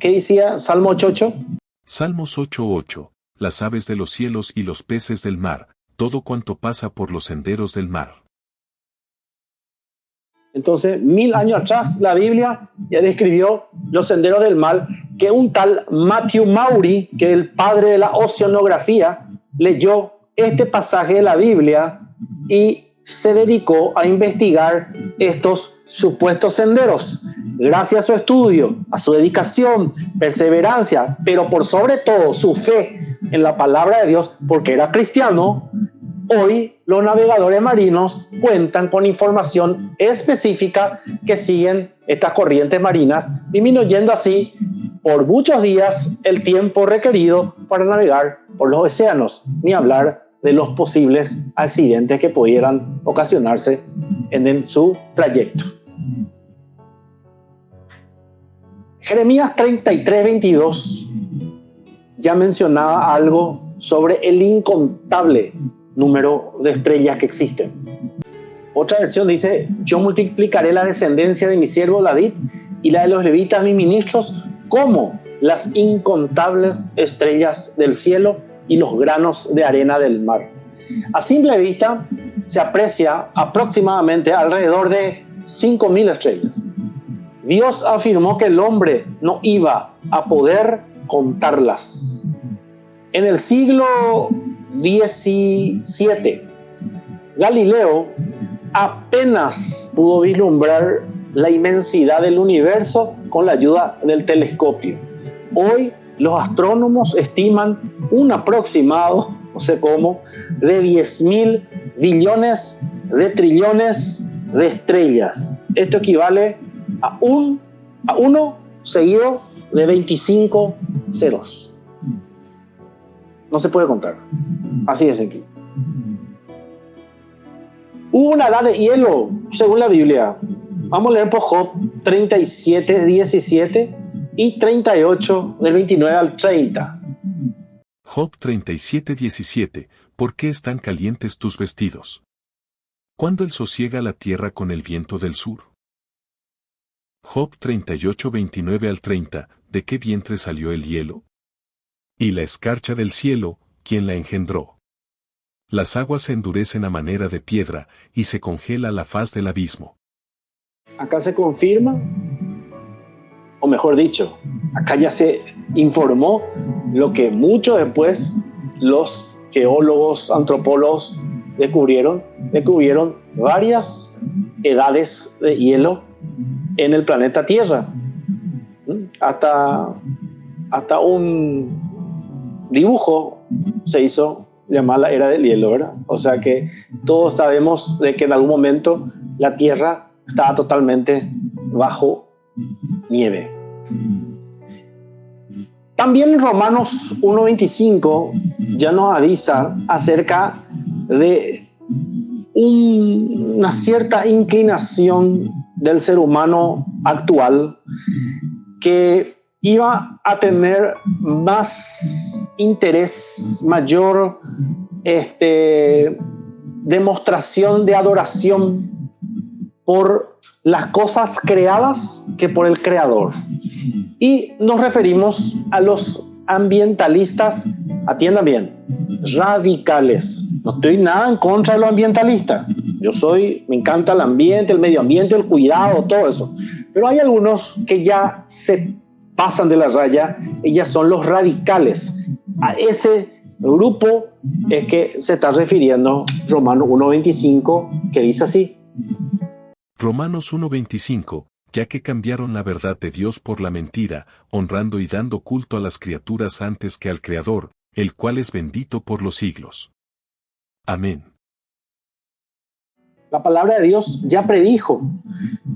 ¿Qué decía Salmo 8:8? Salmos 8:8. Las aves de los cielos y los peces del mar, todo cuanto pasa por los senderos del mar. Entonces, 1000 años atrás, la Biblia ya describió los senderos del mar, que un tal Matthew Maury, que es el padre de la oceanografía, leyó este pasaje de la Biblia y se dedicó a investigar estos supuestos senderos. Gracias a su estudio, a su dedicación, perseverancia, pero por sobre todo su fe en la palabra de Dios, porque era cristiano, hoy los navegadores marinos cuentan con información específica que siguen estas corrientes marinas, disminuyendo así por muchos días el tiempo requerido para navegar por los océanos, ni hablar de los posibles accidentes que pudieran ocasionarse en su trayecto. Jeremías 33:22 ya mencionaba algo sobre el incontable número de estrellas que existen. Otra versión dice: yo multiplicaré la descendencia de mi siervo David y la de los levitas mis ministros como las incontables estrellas del cielo y los granos de arena del mar. A simple vista se aprecia aproximadamente alrededor de 5.000 estrellas. Dios afirmó que el hombre no iba a poder contarlas. En el siglo XVII, Galileo apenas pudo vislumbrar la inmensidad del universo con la ayuda del telescopio. Hoy los astrónomos estiman un aproximado, no sé cómo, de 10.000 billones de trillones de estrellas. Esto equivale a uno seguido de 25 ceros. No se puede contar. Así de simple. Hubo una edad de hielo, según la Biblia. Vamos a leer por Job 37:17 y 38, del 29 al 30. Job 37:17. ¿Por qué están calientes tus vestidos? ¿Cuándo él sosiega la tierra con el viento del sur? Job 38:29 al 30. ¿De qué vientre salió el hielo? Y la escarcha del cielo, ¿quién la engendró? Las aguas se endurecen a manera de piedra, y se congela la faz del abismo. Acá se confirma, o mejor dicho, acá ya se informó lo que mucho después los geólogos, antropólogos descubrieron varias edades de hielo en el planeta Tierra. Hasta un dibujo se hizo llamar la era del hielo, ¿verdad? O sea que todos sabemos de que en algún momento la Tierra estaba totalmente bajo nieve. También en Romanos 1:25 ya nos avisa acerca de una cierta inclinación del ser humano actual que iba a tener más interés, mayor demostración de adoración por las cosas creadas que por el creador. Y nos referimos a los ambientalistas, atiendan bien, radicales. No estoy nada en contra de los ambientalistas. Me encanta el ambiente, el medio ambiente, el cuidado, todo eso. Pero hay algunos que ya se pasan de la raya y ya son los radicales. A ese grupo es que se está refiriendo Romanos 1:25, que dice así. Romanos 1:25, ya que cambiaron la verdad de Dios por la mentira, honrando y dando culto a las criaturas antes que al Creador, el cual es bendito por los siglos. Amén. La palabra de Dios ya predijo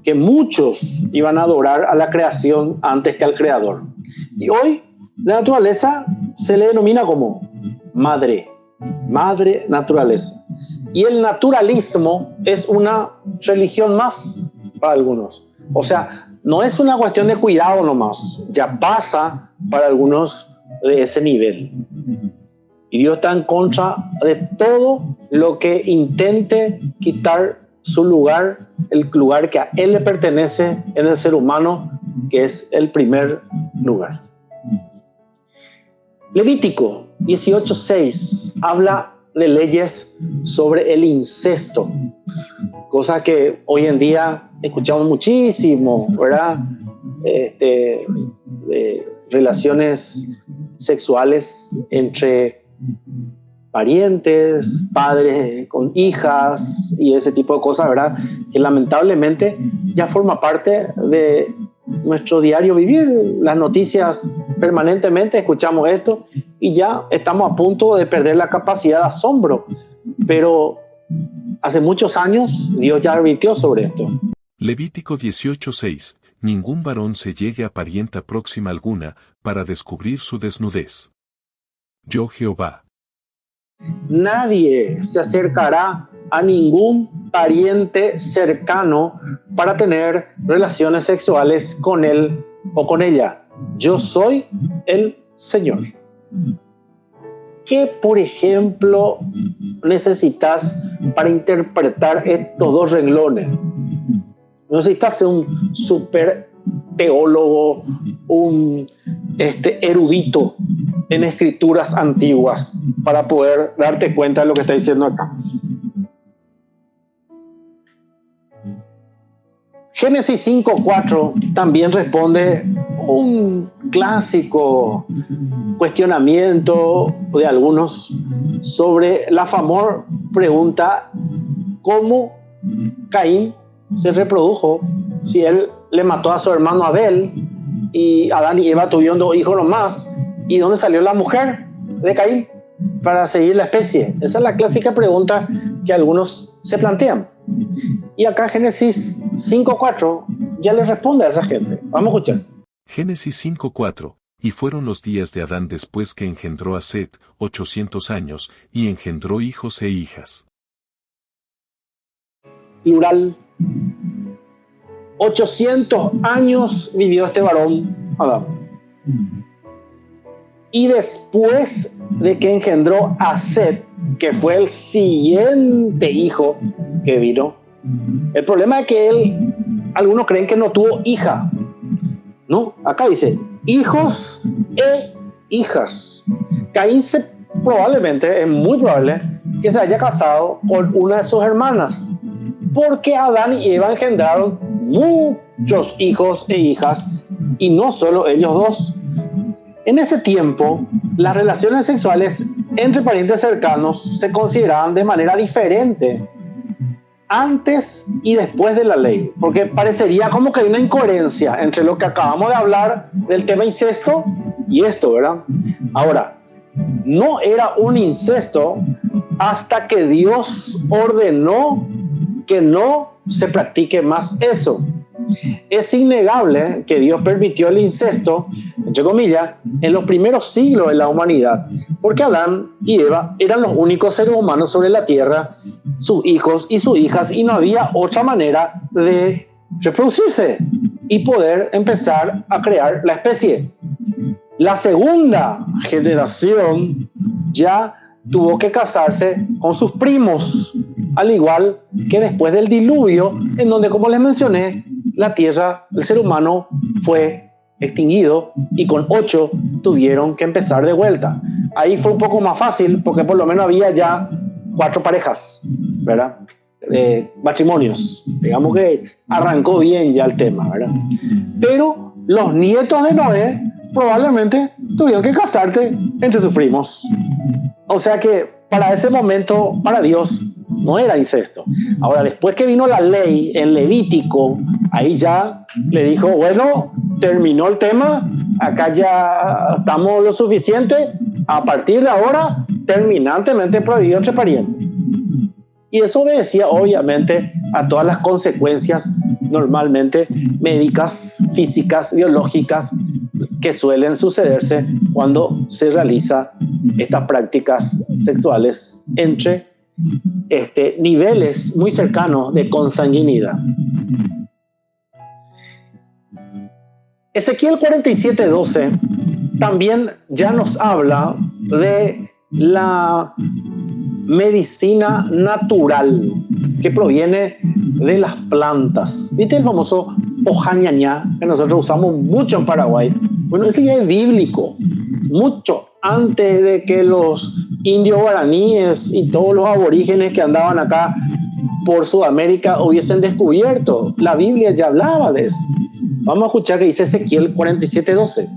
que muchos iban a adorar a la creación antes que al Creador. Y hoy la naturaleza se le denomina como madre naturaleza. Y el naturalismo es una religión más para algunos. O sea, no es una cuestión de cuidado nomás, ya pasa para algunos de ese nivel. Y Dios está en contra de todo lo que intente quitar su lugar, el lugar que a Él le pertenece en el ser humano, que es el primer lugar. Levítico 18:6 habla de leyes sobre el incesto, cosa que hoy en día escuchamos muchísimo, ¿verdad? De relaciones sexuales entre parientes, padres con hijas y ese tipo de cosas, ¿verdad? Que lamentablemente ya forma parte de nuestro diario vivir. Las noticias permanentemente escuchamos esto y ya estamos a punto de perder la capacidad de asombro. Pero hace muchos años Dios ya advirtió sobre esto. Levítico 18:6. Ningún varón se llegue a parienta próxima alguna para descubrir su desnudez. Yo Jehová. Nadie se acercará a ningún pariente cercano para tener relaciones sexuales con él o con ella. Yo soy el Señor. ¿Qué, por ejemplo, necesitas para interpretar estos dos renglones? No necesitas ser un súper teólogo, un erudito en escrituras antiguas para poder darte cuenta de lo que está diciendo acá. Génesis 5:4 también responde un clásico cuestionamiento de algunos sobre la famosa pregunta: ¿cómo Caín se reprodujo si él le mató a su hermano Abel y Adán y Eva tuvieron 2 hijos nomás? ¿Y dónde salió la mujer de Caín para seguir la especie? Esa es la clásica pregunta que algunos se plantean. Y acá Génesis 5:4 ya le responde a esa gente. Vamos a escuchar. Génesis 5:4. Y fueron los días de Adán después que engendró a Set, 800 años, y engendró hijos e hijas. Plural. 800 años vivió este varón, Adán. Y después de que engendró a Set, que fue el siguiente hijo que vino, el problema es que algunos creen que no tuvo hija. No, acá dice hijos e hijas. Caín probablemente, es muy probable que se haya casado con una de sus hermanas, porque Adán y Eva engendraron muchos hijos e hijas, y no solo ellos dos. En ese tiempo, las relaciones sexuales entre parientes cercanos se consideraban de manera diferente antes y después de la ley, porque parecería como que hay una incoherencia entre lo que acabamos de hablar del tema incesto y esto, ¿verdad? Ahora, no era un incesto hasta que Dios ordenó que no se practique más eso. Es innegable que Dios permitió el incesto, entre comillas, en los primeros siglos de la humanidad, porque Adán y Eva eran los únicos seres humanos sobre la tierra, sus hijos y sus hijas, y no había otra manera de reproducirse y poder empezar a crear la especie. La segunda generación ya tuvo que casarse con sus primos, al igual que después del diluvio, en donde, como les mencioné, la tierra, el ser humano fue extinguido y con 8 tuvieron que empezar de vuelta. Ahí fue un poco más fácil porque por lo menos había ya 4 parejas, ¿verdad? Matrimonios. Digamos que arrancó bien ya el tema, ¿verdad? Pero los nietos de Noé probablemente tuvieron que casarse entre sus primos. O sea que para ese momento, para Dios, no era incesto. Ahora, después que vino la ley en Levítico, ahí ya le dijo, bueno, terminó el tema, acá ya estamos lo suficiente, a partir de ahora, terminantemente prohibido entre parientes. Y eso obedecía, obviamente, a todas las consecuencias normalmente médicas, físicas, biológicas, que suelen sucederse cuando se realiza estas prácticas sexuales entre niveles muy cercanos de consanguinidad. Ezequiel 47:12 también ya nos habla de la medicina natural que proviene de las plantas. ¿Viste el famoso hojañañá que nosotros usamos mucho en Paraguay? Bueno, ese ya es bíblico, mucho antes de que los indios guaraníes y todos los aborígenes que andaban acá por Sudamérica hubiesen descubierto. La Biblia ya hablaba de eso. Vamos a escuchar que dice Ezequiel 47:12.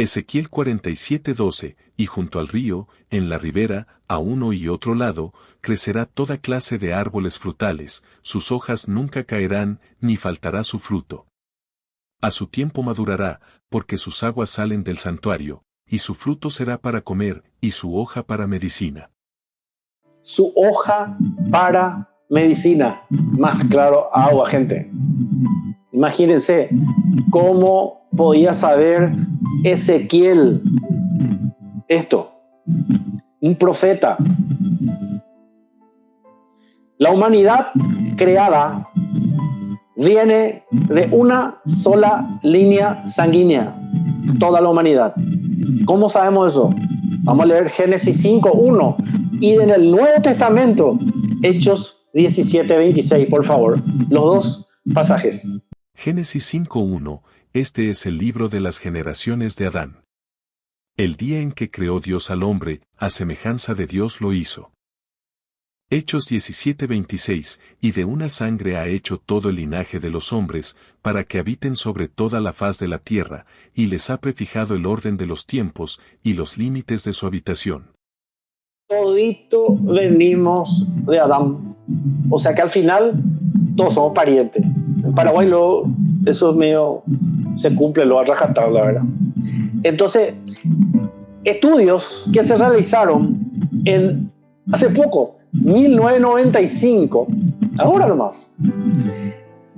Ezequiel 47:12, y junto al río, en la ribera, a uno y otro lado, crecerá toda clase de árboles frutales, sus hojas nunca caerán, ni faltará su fruto. A su tiempo madurará, porque sus aguas salen del santuario, y su fruto será para comer, y su hoja para medicina. Su hoja para medicina. Más claro, agua, gente. Imagínense cómo podía saber Ezequiel esto. Un profeta. La humanidad creada viene de una sola línea sanguínea. Toda la humanidad. ¿Cómo sabemos eso? Vamos a leer Génesis 5:1 y en el Nuevo Testamento, Hechos 17:26, por favor. Los dos pasajes. Génesis 5:1, este es el libro de las generaciones de Adán. El día en que creó Dios al hombre, a semejanza de Dios lo hizo. Hechos 17:26, y de una sangre ha hecho todo el linaje de los hombres, para que habiten sobre toda la faz de la tierra, y les ha prefijado el orden de los tiempos, y los límites de su habitación. Todito venimos de Adán. O sea que al final todos somos parientes. En Paraguay eso es medio, se cumple lo a rajatabla, ¿verdad? Entonces, estudios que se realizaron hace poco, 1995, ahora nomás,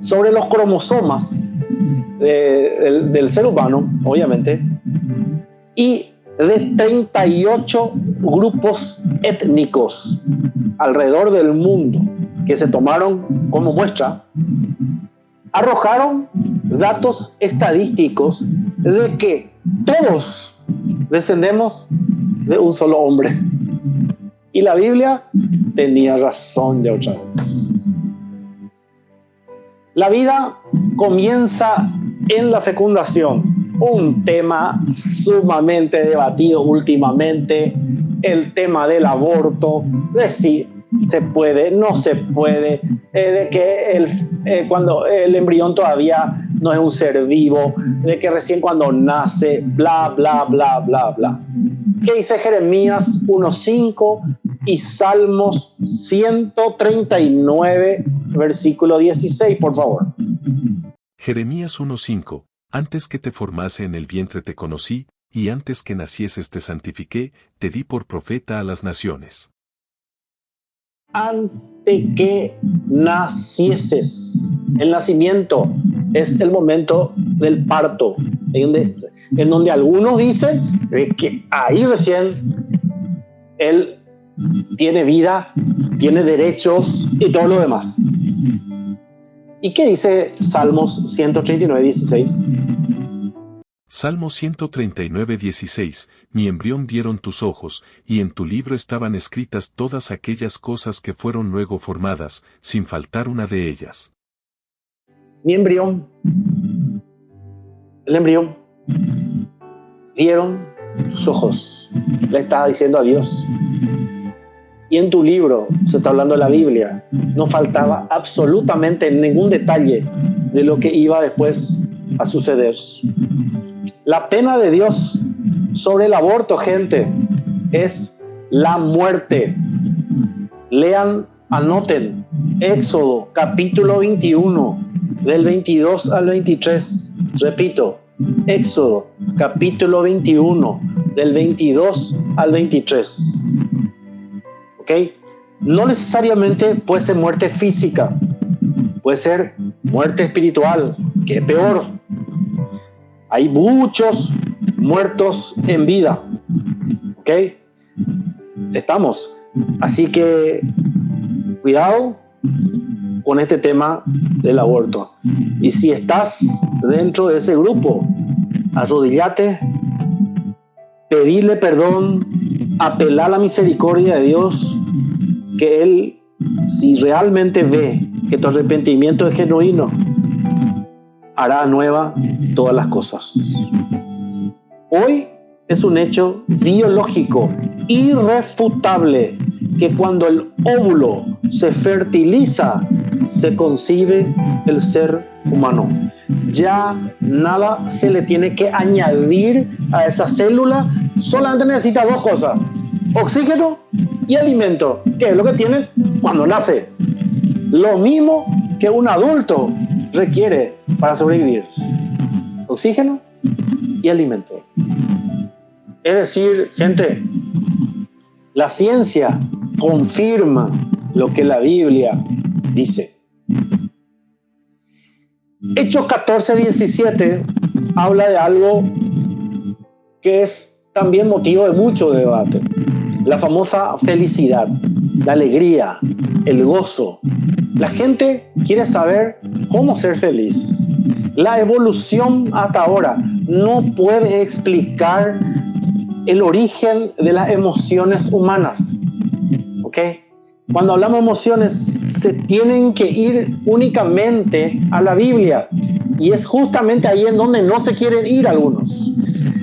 sobre los cromosomas del ser humano, obviamente, y de 38 grupos étnicos alrededor del mundo que se tomaron como muestra, arrojaron datos estadísticos de que todos descendemos de un solo hombre. Y la Biblia tenía razón ya otra vez. La vida comienza en la fecundación, un tema sumamente debatido últimamente, el tema del aborto, de si se puede, no se puede, de que cuando el embrión todavía no es un ser vivo, de que recién cuando nace, bla, bla, bla, bla, bla. ¿Qué dice Jeremías 1:5 y Salmos 139, versículo 16, por favor? Jeremías 1:5, antes que te formase en el vientre te conocí, y antes que nacieses te santifiqué, te di por profeta a las naciones. Antes que nacieses. El nacimiento es el momento del parto, en donde algunos dicen que ahí recién él tiene vida, tiene derechos y todo lo demás. ¿Y qué dice Salmos 139:16? Salmo 139:16, mi embrión vieron tus ojos, y en tu libro estaban escritas todas aquellas cosas que fueron luego formadas, sin faltar una de ellas. Mi embrión, el embrión, vieron tus ojos, le estaba diciendo a Dios. Y en tu libro, se está hablando de la Biblia, no faltaba absolutamente ningún detalle de lo que iba después a suceder. La pena de Dios sobre el aborto, gente, es la muerte. Lean, anoten, Éxodo capítulo 21, del 22 al 23. Repito, Éxodo capítulo 21, del 22 al 23. ¿Ok? No necesariamente puede ser muerte física, puede ser muerte espiritual, que es peor. Hay muchos muertos en vida. ¿Ok? Estamos. Así que cuidado con este tema del aborto. Y si estás dentro de ese grupo, arrodillate, pedirle perdón, apelar a la misericordia de Dios, que Él, si realmente ve que tu arrepentimiento es genuino, hará nueva todas las cosas. Hoy es un hecho biológico irrefutable que cuando el óvulo se fertiliza, se concibe el ser humano. ya nada se le tiene que añadir a esa célula, solamente necesita dos cosas: oxígeno y alimento, que es lo que tiene cuando nace. Lo mismo que un adulto requiere para sobrevivir: oxígeno y alimento. Es decir, gente, la ciencia confirma lo que la Biblia dice. Hechos 14:17 habla de algo que es también motivo de mucho debate: la famosa felicidad, la alegría, el gozo. La gente quiere saber cómo ser feliz. La evolución hasta ahora no puede explicar el origen de las emociones humanas. ¿Ok? Cuando hablamos de emociones, se tienen que ir únicamente a la Biblia. Y es justamente ahí en donde no se quieren ir algunos.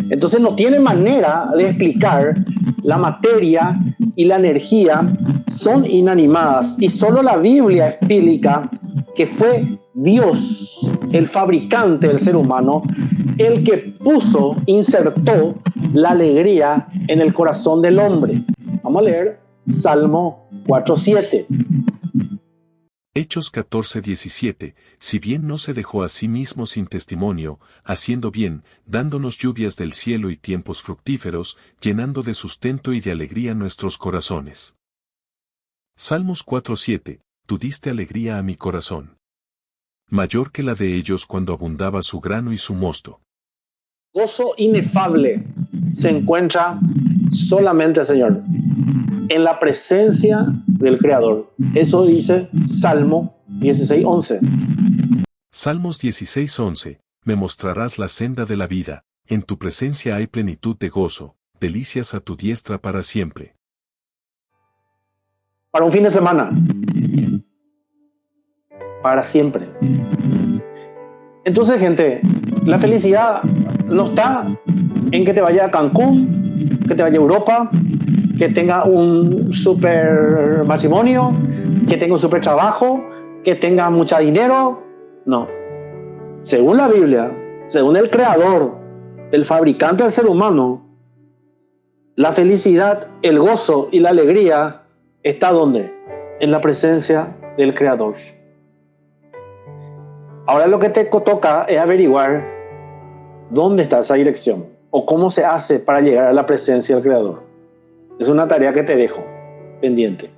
Entonces no tiene manera de explicar la materia y la energía, son inanimadas. Y solo la Biblia explica que fue Dios, el fabricante del ser humano, el que insertó la alegría en el corazón del hombre. Vamos a leer Salmo 4:7. Hechos 14:17, si bien no se dejó a sí mismo sin testimonio, haciendo bien, dándonos lluvias del cielo y tiempos fructíferos, llenando de sustento y de alegría nuestros corazones. Salmos 4:7, tú diste alegría a mi corazón, mayor que la de ellos cuando abundaba su grano y su mosto. Gozo inefable se encuentra solamente, Señor, en la presencia del Creador. Eso dice Salmo 16:11. Salmos 16:11, me mostrarás la senda de la vida, en tu presencia hay plenitud de gozo, delicias a tu diestra para siempre. Para un fin de semana, para siempre. Entonces, gente, la felicidad no está en que te vaya a Cancún, que te vaya a Europa, que tenga un super matrimonio, que tenga un super trabajo, que tenga mucho dinero. No. Según la Biblia, según el Creador, el fabricante del ser humano, la felicidad, el gozo y la alegría está ¿dónde? En la presencia del Creador. Ahora lo que te toca es averiguar dónde está esa dirección o cómo se hace para llegar a la presencia del Creador. Es una tarea que te dejo pendiente.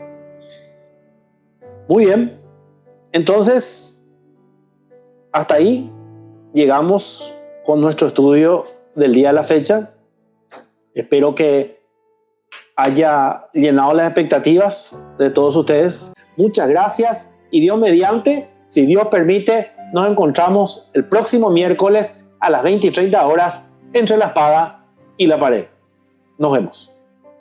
Muy bien. Entonces, hasta ahí llegamos con nuestro estudio del día de la fecha. Espero que haya llenado las expectativas de todos ustedes. Muchas gracias y Dios mediante, si Dios permite, nos encontramos el próximo miércoles a las 20:30 horas entre la espada y la pared. Nos vemos.